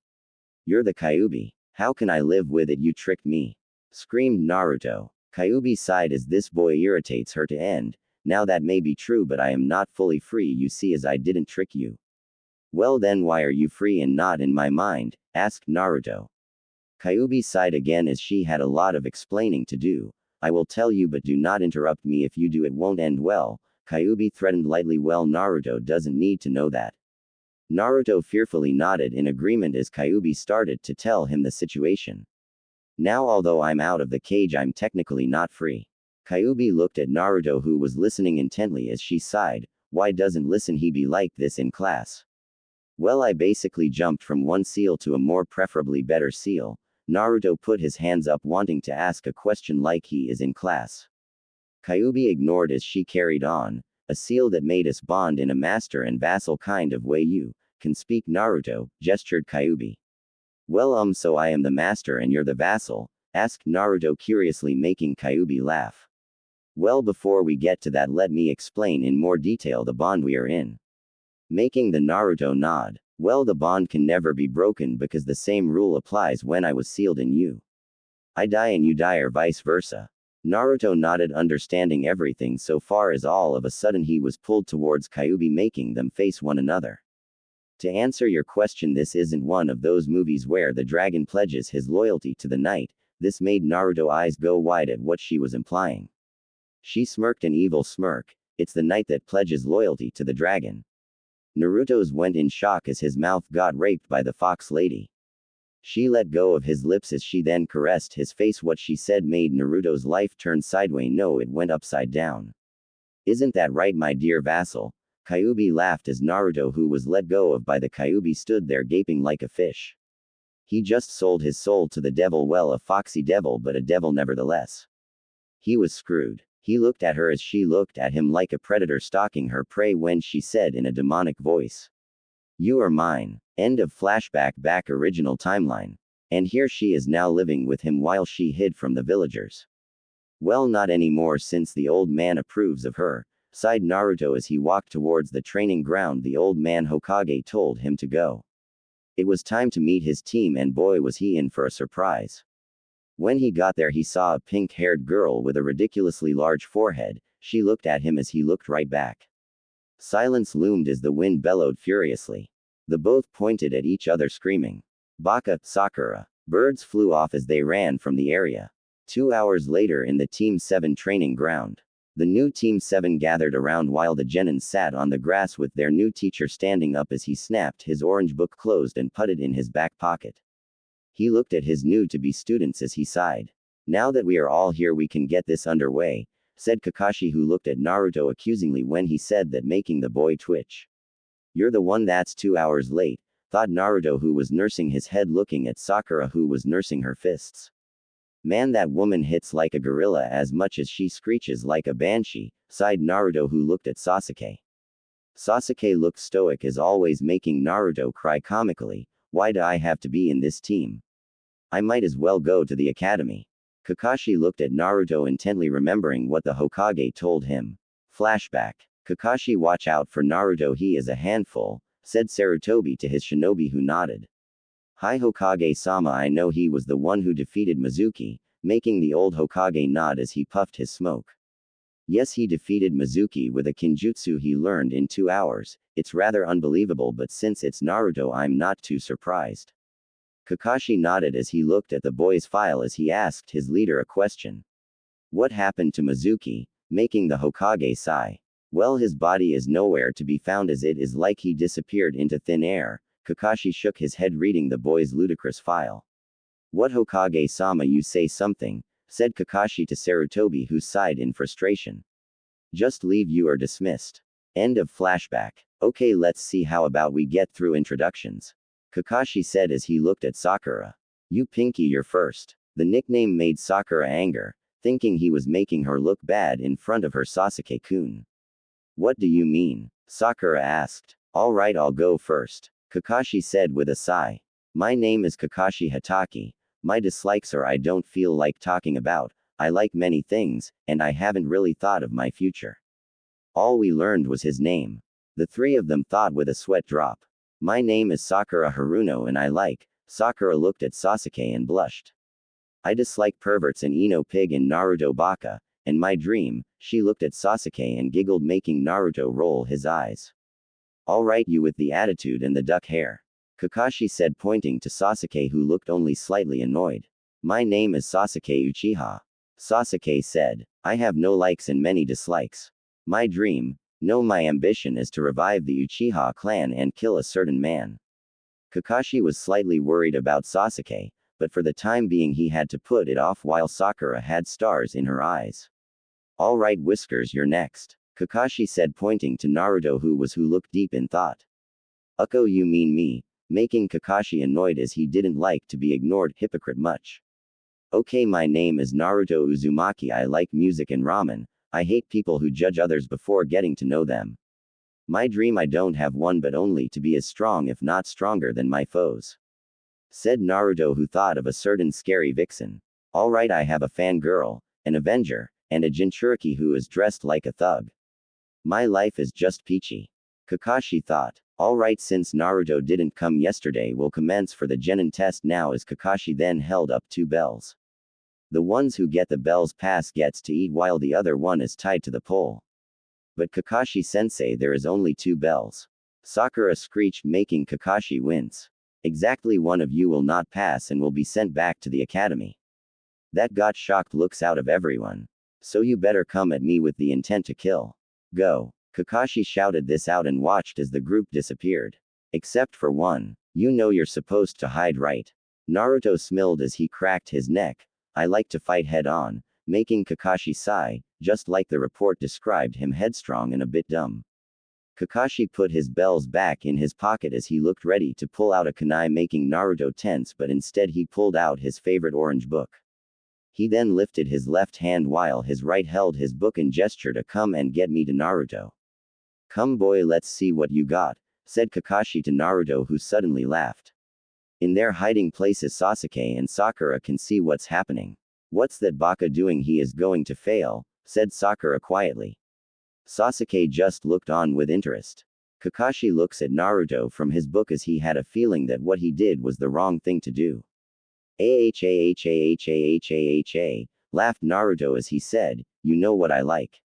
"You're the Kyuubi. How can I live with it? You tricked me," screamed Naruto. Kyuubi sighed as this boy irritates her to end. "Now that may be true, but I am not fully free, you see, as I didn't trick you." "Well then why are you free and not in my mind?" asked Naruto. Kyuubi sighed again as she had a lot of explaining to do. "I will tell you, but do not interrupt me. If you do, it won't end well," Kyuubi threatened lightly. "Well, Naruto doesn't need to know that." Naruto fearfully nodded in agreement as Kyuubi started to tell him the situation. "Now, although I'm out of the cage, I'm technically not free." Kyuubi looked at Naruto, who was listening intently as she sighed. "Why doesn't listen he be like this in class?" "Well, I basically jumped from one seal to a more preferably better seal." Naruto put his hands up, wanting to ask a question like he is in class. Kyuubi ignored as she carried on. "A seal that made us bond in a master and vassal kind of way. You can speak, Naruto," gestured Kyuubi. "Well, so I am the master and you're the vassal?" asked Naruto curiously, making Kyuubi laugh. "Well, before we get to that, let me explain in more detail the bond we are in." Making the Naruto nod. "Well, the bond can never be broken because the same rule applies when I was sealed in you. I die and you die, or vice versa." Naruto nodded, understanding everything so far, as all of a sudden he was pulled towards Kyuubi, making them face one another. "To answer your question, this isn't one of those movies where the dragon pledges his loyalty to the knight." This made Naruto's eyes go wide at what she was implying. She smirked an evil smirk. "It's the knight that pledges loyalty to the dragon." Naruto's went in shock as his mouth got raped by the fox lady. She let go of his lips as she then caressed his face. What she said made Naruto's life turn sideways. No, it went upside down. Isn't that right, my dear vassal? Kyuubi laughed as Naruto, who was let go of by the Kyuubi, stood there gaping like a fish. He just sold his soul to the devil. Well, a foxy devil, but a devil nevertheless. He was screwed. He looked at her as she looked at him, like a predator stalking her prey, when she said in a demonic voice, "You are mine." End of flashback. Back original timeline. And here she is now living with him while she hid from the villagers. Well, not anymore, since the old man approves of her, sighed Naruto as he walked towards the training ground. The old man Hokage told him to go. It was time to meet his team, and boy was he in for a surprise. When he got there, he saw a pink-haired girl with a ridiculously large forehead. She looked at him as he looked right back. Silence loomed as the wind bellowed furiously. The both pointed at each other, screaming, "Baka, Sakura!" Birds flew off as they ran from the area. 2 hours later, in the Team 7 training ground, the new Team 7 gathered around while the Genins sat on the grass with their new teacher standing up as he snapped his orange book closed and put it in his back pocket. He looked at his new-to-be students as he sighed. "Now that we are all here, we can get this underway," said Kakashi, who looked at Naruto accusingly when he said that, making the boy twitch. "You're the one that's 2 hours late," thought Naruto, who was nursing his head, looking at Sakura, who was nursing her fists. "Man, that woman hits like a gorilla as much as she screeches like a banshee," sighed Naruto, who looked at Sasuke. Sasuke looked stoic as always, making Naruto cry comically. "Why do I have to be in this team? I might as well go to the academy." Kakashi looked at Naruto intently, remembering what the Hokage told him. Flashback. "Kakashi, watch out for Naruto, he is a handful," said Sarutobi to his shinobi, who nodded. "Hi Hokage-sama, I know he was the one who defeated Mizuki," making the old Hokage nod as he puffed his smoke. "Yes, he defeated Mizuki with a kinjutsu he learned in 2 hours. It's rather unbelievable, but since it's Naruto, I'm not too surprised." Kakashi nodded as he looked at the boy's file as he asked his leader a question. "What happened to Mizuki?" making the Hokage sigh. "Well, his body is nowhere to be found, as it is like he disappeared into thin air." Kakashi shook his head, reading the boy's ludicrous file. "What, Hokage-sama, you say something?" said Kakashi to Sarutobi, who sighed in frustration. "Just leave, you are dismissed." End of flashback. "Okay, let's see, how about we get through introductions?" Kakashi said as he looked at Sakura. "You Pinky, you're first." The nickname made Sakura anger, thinking he was making her look bad in front of her Sasuke-kun. "What do you mean?" Sakura asked. "Alright, I'll go first," Kakashi said with a sigh. "My name is Kakashi Hatake. My dislikes are I don't feel like talking about. I like many things, and I haven't really thought of my future." All we learned was his name. The three of them thought with a sweat drop. "My name is Sakura Haruno and I like." Sakura looked at Sasuke and blushed. "I dislike perverts and Ino Pig and Naruto Baka, and my dream." She looked at Sasuke and giggled, making Naruto roll his eyes. "Alright, you with the attitude and the duck hair," Kakashi said, pointing to Sasuke, who looked only slightly annoyed. "My name is Sasuke Uchiha." Sasuke said. "I have no likes and many dislikes. My dream, no, my ambition is to revive the Uchiha clan and kill a certain man." Kakashi was slightly worried about Sasuke, but for the time being he had to put it off while Sakura had stars in her eyes. "Alright, Whiskers, you're next," Kakashi said, pointing to Naruto, who looked deep in thought. "Uko, you mean me?" making Kakashi annoyed as he didn't like to be ignored. "Hypocrite much." "Okay, my name is Naruto Uzumaki. I like music and ramen. I hate people who judge others before getting to know them. My dream, I don't have one, but only to be as strong, if not stronger, than my foes," said Naruto, who thought of a certain scary vixen. "Alright, I have a fangirl, an Avenger, and a Jinchuriki who is dressed like a thug. My life is just peachy." Kakashi thought. "Alright, since Naruto didn't come yesterday, we'll commence for the Genin test now," as Kakashi then held up 2 bells. "The ones who get the bells pass gets to eat while the other one is tied to the pole." "But Kakashi-sensei, there is only 2 bells." Sakura screeched, making Kakashi wince. "Exactly, one of you will not pass and will be sent back to the academy." That got shocked looks out of everyone. "So you better come at me with the intent to kill. Go." Kakashi shouted this out and watched as the group disappeared. "Except for one. You know you're supposed to hide, right?" Naruto smiled as he cracked his neck. I like to fight head on, making Kakashi sigh, just like the report described him headstrong and a bit dumb. Kakashi put his bells back in his pocket as he looked ready to pull out a kunai, making Naruto tense, but instead he pulled out his favorite orange book. He then lifted his left hand while his right held his book and gestured a come and get me to Naruto. Come boy, let's see what you got, said Kakashi to Naruto, who suddenly laughed. In their hiding places Sasuke and Sakura can see what's happening. What's that baka doing? He is going to fail, said Sakura quietly. Sasuke just looked on with interest. Kakashi looks at Naruto from his book as he had a feeling that what he did was the wrong thing to do. Laughed Naruto as he said, you know what I like.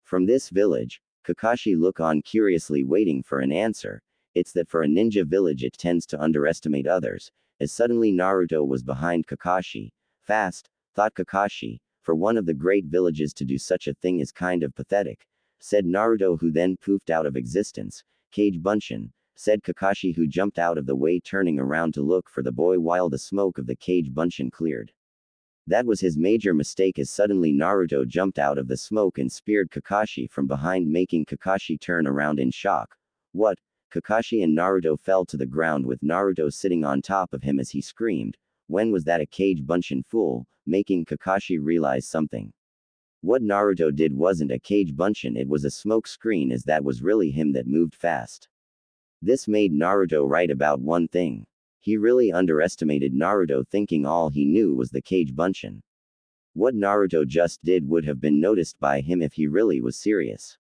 From this village, Kakashi looked on curiously waiting for an answer. It's that for a ninja village it tends to underestimate others, as suddenly Naruto was behind Kakashi. Fast, thought Kakashi, for one of the great villages to do such a thing is kind of pathetic, said Naruto, who then poofed out of existence. Kage Bunshin, said Kakashi, who jumped out of the way, turning around to look for the boy while the smoke of the Kage Bunshin cleared. That was his major mistake, as suddenly Naruto jumped out of the smoke and speared Kakashi from behind, making Kakashi turn around in shock. What? Kakashi and Naruto fell to the ground with Naruto sitting on top of him as he screamed, when was that a Kage Bunshin fool, making Kakashi realize something. What Naruto did wasn't a Kage Bunshin, it was a smoke screen, as that was really him that moved fast. This made Naruto right about one thing. He really underestimated Naruto, thinking all he knew was the Kage Bunshin. What Naruto just did would have been noticed by him if he really was serious.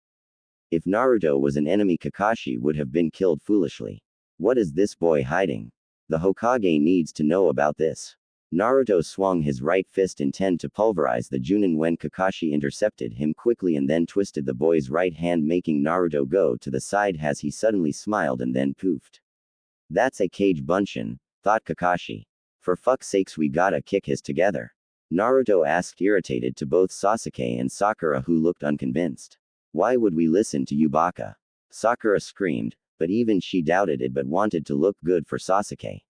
If Naruto was an enemy, Kakashi would have been killed foolishly. What is this boy hiding? The Hokage needs to know about this. Naruto swung his right fist, intent to pulverize the Junin, when Kakashi intercepted him quickly and then twisted the boy's right hand, making Naruto go to the side as he suddenly smiled and then poofed. That's a Kage Bunshin, thought Kakashi. For fuck's sakes, we gotta kick his together. Naruto asked, irritated, to both Sasuke and Sakura, who looked unconvinced. Why would we listen to you, baka? Sakura screamed, but even she doubted it but wanted to look good for Sasuke.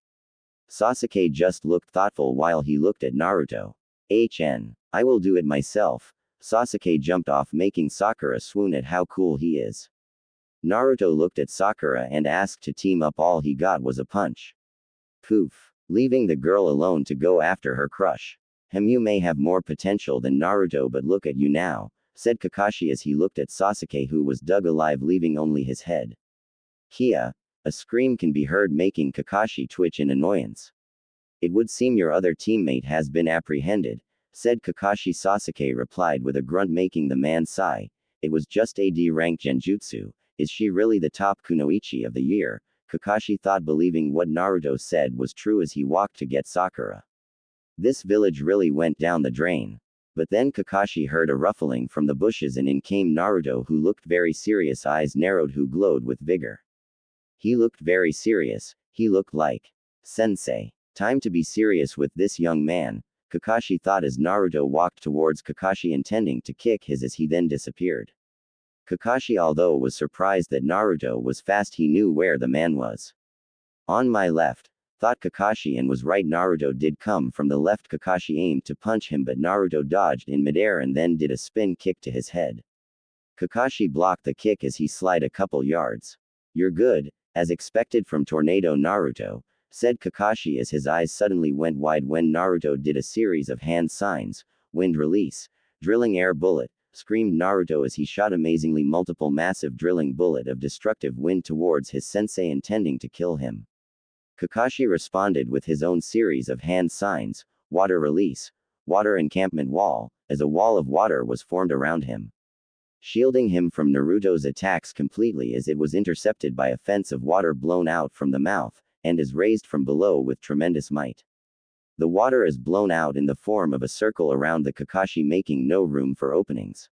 Sasuke just looked thoughtful while he looked at Naruto. I will do it myself. Sasuke jumped off, making Sakura swoon at how cool he is. Naruto looked at Sakura and asked to team up. All he got was a punch. Poof. Leaving the girl alone to go after her crush. You may have more potential than Naruto, but look at you now, said Kakashi as he looked at Sasuke, who was dug alive, leaving only his head. Kia. A scream can be heard, making Kakashi twitch in annoyance. It would seem your other teammate has been apprehended, said Kakashi. Sasuke replied with a grunt, making the man sigh. It was just a D rank genjutsu. Is she really the top kunoichi of the year? Kakashi thought, believing what Naruto said was true as he walked to get Sakura. This village really went down the drain. But then Kakashi heard a ruffling from the bushes and in came Naruto, who looked very serious, eyes narrowed, who glowed with vigor. He looked very serious. He looked like Sensei. Time to be serious with this young man, Kakashi thought as Naruto walked towards Kakashi, intending to kick his as he then disappeared. Kakashi, although was surprised that Naruto was fast, he knew where the man was. On my left, thought Kakashi, and was right. Naruto did come from the left. Kakashi aimed to punch him, but Naruto dodged in midair and then did a spin kick to his head. Kakashi blocked the kick as he slid a couple yards. You're good, as expected from Tornado Naruto, said Kakashi as his eyes suddenly went wide when Naruto did a series of hand signs. Wind release, drilling air bullet, screamed Naruto as he shot amazingly multiple massive drilling bullet of destructive wind towards his sensei, intending to kill him. Kakashi responded with his own series of hand signs. Water release, water encampment wall, as a wall of water was formed around him, shielding him from Naruto's attacks completely, as it was intercepted by a fence of water blown out from the mouth, and is raised from below with tremendous might. The water is blown out in the form of a circle around the Kakashi, making no room for openings.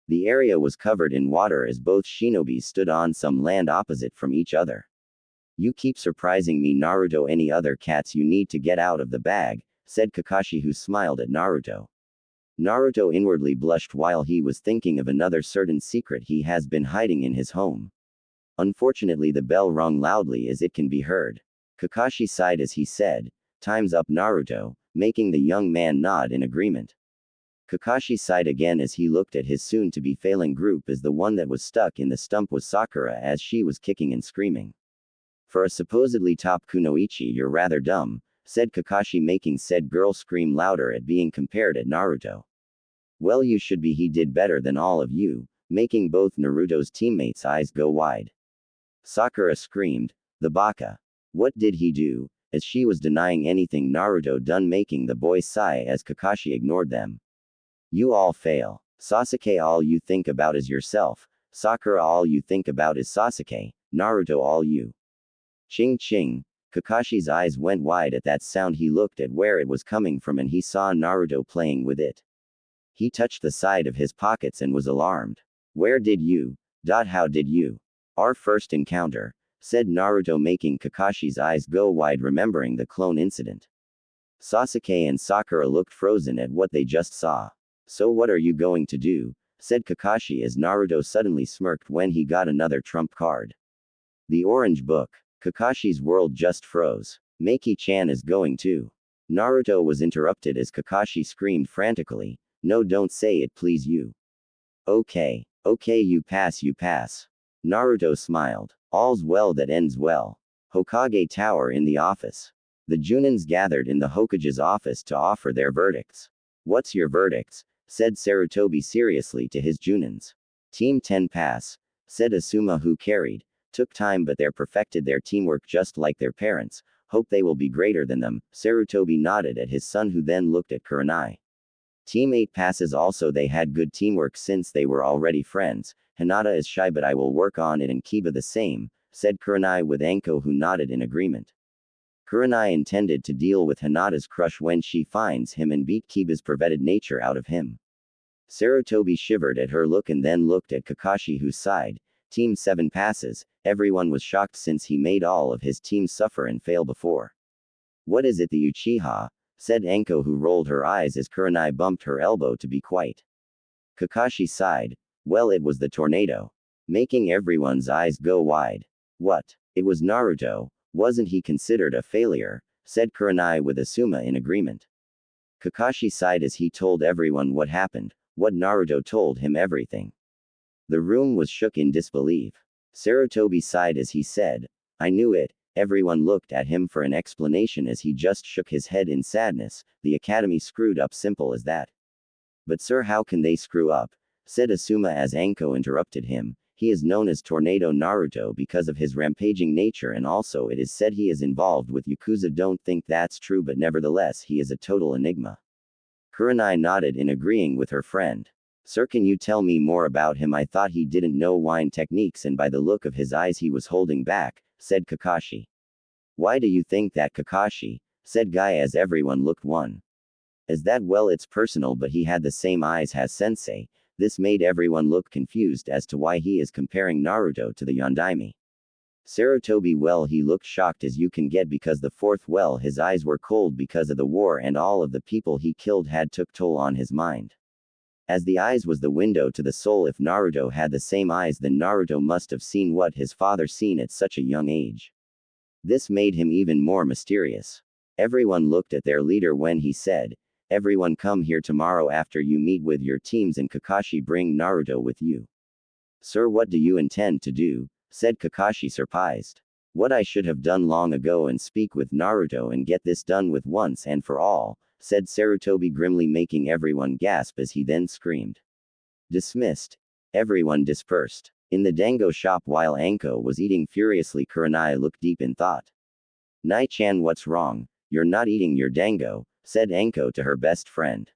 The area was covered in water as both shinobis stood on some land opposite from each other. You keep surprising me, Naruto. Any other cats you need to get out of the bag, said Kakashi, who smiled at Naruto. Naruto inwardly blushed while he was thinking of another certain secret he has been hiding in his home. Unfortunately, the bell rang loudly as it can be heard. Kakashi sighed as he said, Time's up, Naruto, making the young man nod in agreement. Kakashi sighed again as he looked at his soon-to-be failing group as the one that was stuck in the stump was Sakura as she was kicking and screaming. For a supposedly top kunoichi, you're rather dumb, said Kakashi, making said girl scream louder at being compared at Naruto. Well, you should be. He did better than all of you, making both Naruto's teammates' eyes go wide. Sakura screamed, the baka. What did he do? As she was denying anything Naruto done, making the boys sigh as Kakashi ignored them. You all fail. Sasuke, all you think about is yourself. Sakura, all you think about is Sasuke. Naruto, all you. Ching ching. Kakashi's eyes went wide at that sound. He looked at where it was coming from and he saw Naruto playing with it. He touched the side of his pockets and was alarmed. Where did you? How did you? Our first encounter, said Naruto, making Kakashi's eyes go wide remembering the clone incident. Sasuke and Sakura looked frozen at what they just saw. So what are you going to do? Said Kakashi as Naruto suddenly smirked when he got another trump card. The orange book. Kakashi's world just froze. Maki-chan is going too. Naruto was interrupted as Kakashi screamed frantically. No, don't say it, please, you. Okay, you pass, you pass. Naruto smiled. All's well that ends well. Hokage Tower in the office. The Junins gathered in the Hokage's office to offer their verdicts. What's your verdicts? Said Sarutobi seriously to his Junins. Team 10 pass, said Asuma, who carried. Took time, but they're perfected their teamwork just like their parents. Hope they will be greater than them. Sarutobi nodded at his son, who then looked at Kurenai. Team 8 passes also, they had good teamwork since they were already friends. Hinata is shy, but I will work on it, and Kiba the same, said Kurenai with Anko, who nodded in agreement. Kurenai intended to deal with Hinata's crush when she finds him and beat Kiba's perverted nature out of him. Sarutobi shivered at her look and then looked at Kakashi, who sighed. Team 7 passes. Everyone was shocked since he made all of his team suffer and fail before. What is it, the Uchiha? Said Anko, who rolled her eyes as Kurenai bumped her elbow to be quiet. Kakashi sighed. Well, it was the tornado. Making everyone's eyes go wide. What? It was Naruto. Wasn't he considered a failure? Said Kurenai with Asuma in agreement. Kakashi sighed as he told everyone what happened, what Naruto told him, everything. The room was shook in disbelief. Sarutobi sighed as he said, I knew it. Everyone looked at him for an explanation as he just shook his head in sadness. The academy screwed up, simple as that. But sir, how can they screw up? Said Asuma as Anko interrupted him. He is known as Tornado Naruto because of his rampaging nature, and also it is said he is involved with Yakuza. Don't think that's true, but nevertheless he is a total enigma. Kurenai nodded in agreeing with her friend. Sir, can you tell me more about him? I thought he didn't know wine techniques, and by the look of his eyes he was holding back, said Kakashi. Why do you think that, Kakashi? Said Guy as everyone looked one. As that, well, it's personal, but he had the same eyes as Sensei. This made everyone look confused as to why he is comparing Naruto to the Yondaime. Sarutobi, well, he looked shocked as you can get because the fourth, well, his eyes were cold because of the war and all of the people he killed had took toll on his mind. As the eyes was the window to the soul. If Naruto had the same eyes, then Naruto must have seen what his father seen at such a young age. This made him even more mysterious. Everyone looked at their leader when he said, everyone come here tomorrow after you meet with your teams, and Kakashi, bring Naruto with you. Sir, what do you intend to do? Said Kakashi, surprised. What I should have done long ago, and speak with Naruto and get this done with once and for all, said Sarutobi grimly, making everyone gasp as he then screamed. Dismissed. Everyone dispersed. In the dango shop while Anko was eating furiously, Kurenai looked deep in thought. Nai-chan, what's wrong? You're not eating your dango, said Anko to her best friend.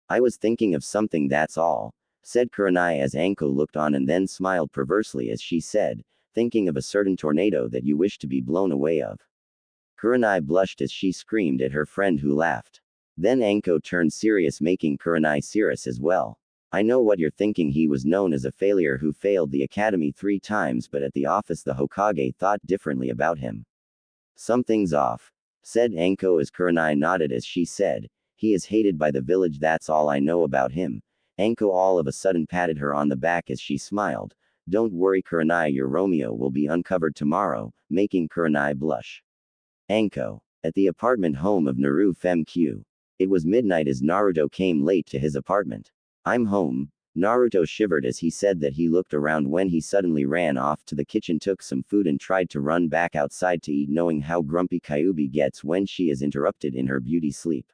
I was thinking of something, that's all, said Kurenai as Anko looked on and then smiled perversely as she said, thinking of a certain tornado that you wish to be blown away of. Kurenai blushed as she screamed at her friend, who laughed. Then Anko turned serious, making Kurenai serious as well. I know what you're thinking. He was known as a failure who failed the academy 3 times, but at the office the Hokage thought differently about him. Something's off, said Anko as Kurenai nodded as she said, he is hated by the village, that's all I know about him. Anko all of a sudden patted her on the back as she smiled. Don't worry, Kurenai, your Romeo will be uncovered tomorrow, making Kurenai blush. Anko. At the apartment home of Naru Fem Q. It was midnight as Naruto came late to his apartment. I'm home. Naruto shivered as he said that. He looked around when he suddenly ran off to the kitchen, took some food and tried to run back outside to eat, knowing how grumpy Kyuubi gets when she is interrupted in her beauty sleep.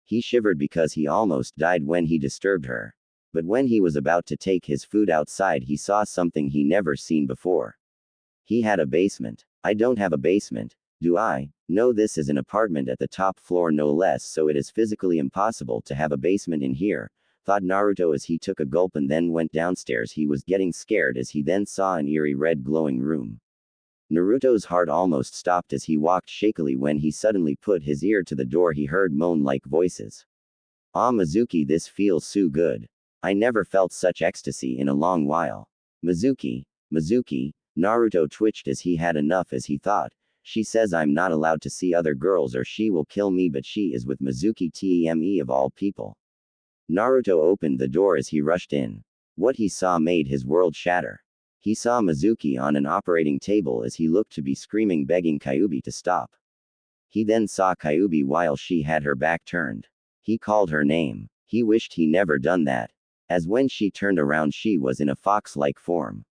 He shivered because he almost died when he disturbed her. But when he was about to take his food outside, he saw something he never seen before. He had a basement. I don't have a basement, do I? No, this is an apartment at the top floor no less, so it is physically impossible to have a basement in here, thought Naruto as he took a gulp and then went downstairs. He was getting scared as he then saw an eerie red glowing room. Naruto's heart almost stopped as he walked shakily when he suddenly put his ear to the door. He heard moan-like voices. Ah, Mizuki, this feels so good. I never felt such ecstasy in a long while. Mizuki, Naruto twitched as he had enough as he thought. She says I'm not allowed to see other girls or she will kill me, but she is with Mizuki Teme of all people. Naruto opened the door as he rushed in. What he saw made his world shatter. He saw Mizuki on an operating table as he looked to be screaming, begging Kyuubi to stop. He then saw Kyuubi while she had her back turned. He called her name. He wished he never done that. As when she turned around, she was in a fox-like form.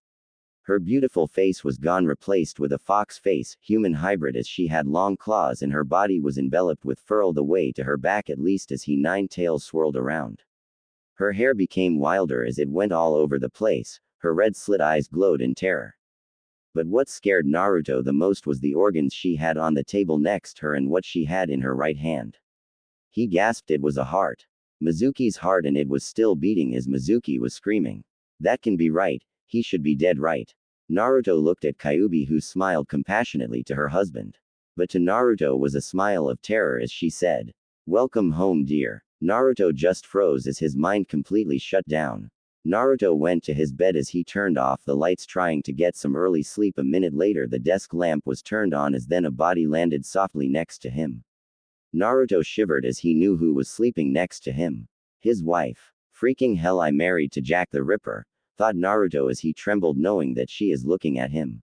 Her beautiful face was gone, replaced with a fox face, human hybrid, as she had long claws and her body was enveloped with fur all the way to her back, at least as he nine tails swirled around. Her hair became wilder as it went all over the place, her red slit eyes glowed in terror. But what scared Naruto the most was the organs she had on the table next her and what she had in her right hand. He gasped. It was a heart. Mizuki's heart, and it was still beating as Mizuki was screaming. That can be right. He should be dead, right? Naruto looked at Kyuubi, who smiled compassionately to her husband. But to Naruto was a smile of terror as she said, "Welcome home, dear." Naruto just froze as his mind completely shut down. Naruto went to his bed as he turned off the lights, trying to get some early sleep. A minute later, the desk lamp was turned on as then a body landed softly next to him. Naruto shivered as he knew who was sleeping next to him. His wife. Freaking hell, I married to Jack the Ripper, thought Naruto as he trembled knowing that she is looking at him.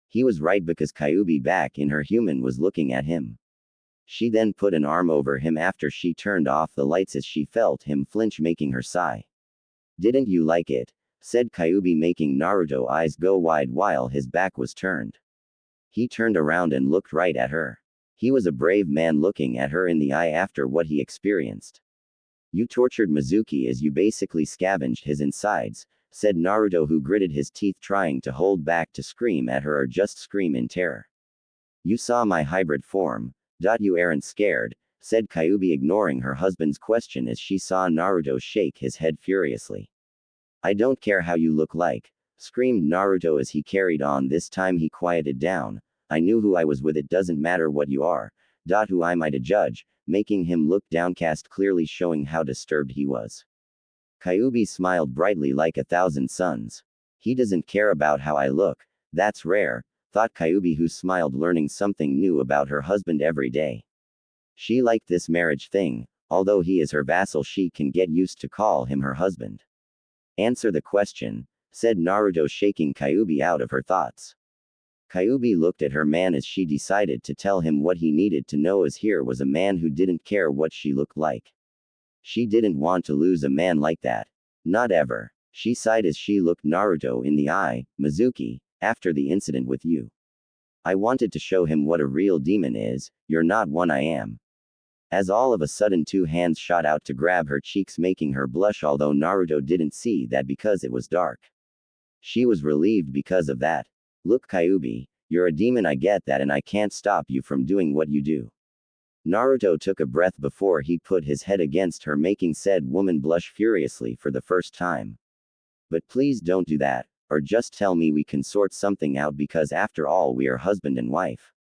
He was right, because Kyuubi back in her human was looking at him. She then put an arm over him after she turned off the lights as she felt him flinch, making her sigh. Didn't you like it? Said Kyuubi, making Naruto eyes go wide while his back was turned. He turned around and looked right at her. He was a brave man looking at her in the eye after what he experienced. You tortured Mizuki as you basically scavenged his insides, said Naruto, who gritted his teeth trying to hold back to scream at her or just scream in terror. You saw my hybrid form. You aren't scared, said Kyuubi, ignoring her husband's question as she saw Naruto shake his head furiously. I don't care how you look like, screamed Naruto as he carried on. This time he quieted down. I knew who I was with. It doesn't matter what you are. Who am I to judge, making him look downcast, clearly showing how disturbed he was. Kyuubi smiled brightly like 1,000 suns. He doesn't care about how I look. That's rare, thought Kyuubi, who smiled, learning something new about her husband every day. She liked this marriage thing. Although he is her vassal, she can get used to call him her husband. Answer the question, said Naruto, shaking Kyuubi out of her thoughts. Kyuubi looked at her man as she decided to tell him what he needed to know, as here was a man who didn't care what she looked like. She didn't want to lose a man like that. Not ever. She sighed as she looked Naruto in the eye. Mizuki, after the incident with you, I wanted to show him what a real demon is. You're not one, I am. As all of a sudden 2 hands shot out to grab her cheeks, making her blush, although Naruto didn't see that because it was dark. She was relieved because of that. Look, Kyuubi, you're a demon, I get that, and I can't stop you from doing what you do. Naruto took a breath before he put his head against her, making said woman blush furiously for the first time. But please don't do that, or just tell me we can sort something out, because after all we are husband and wife.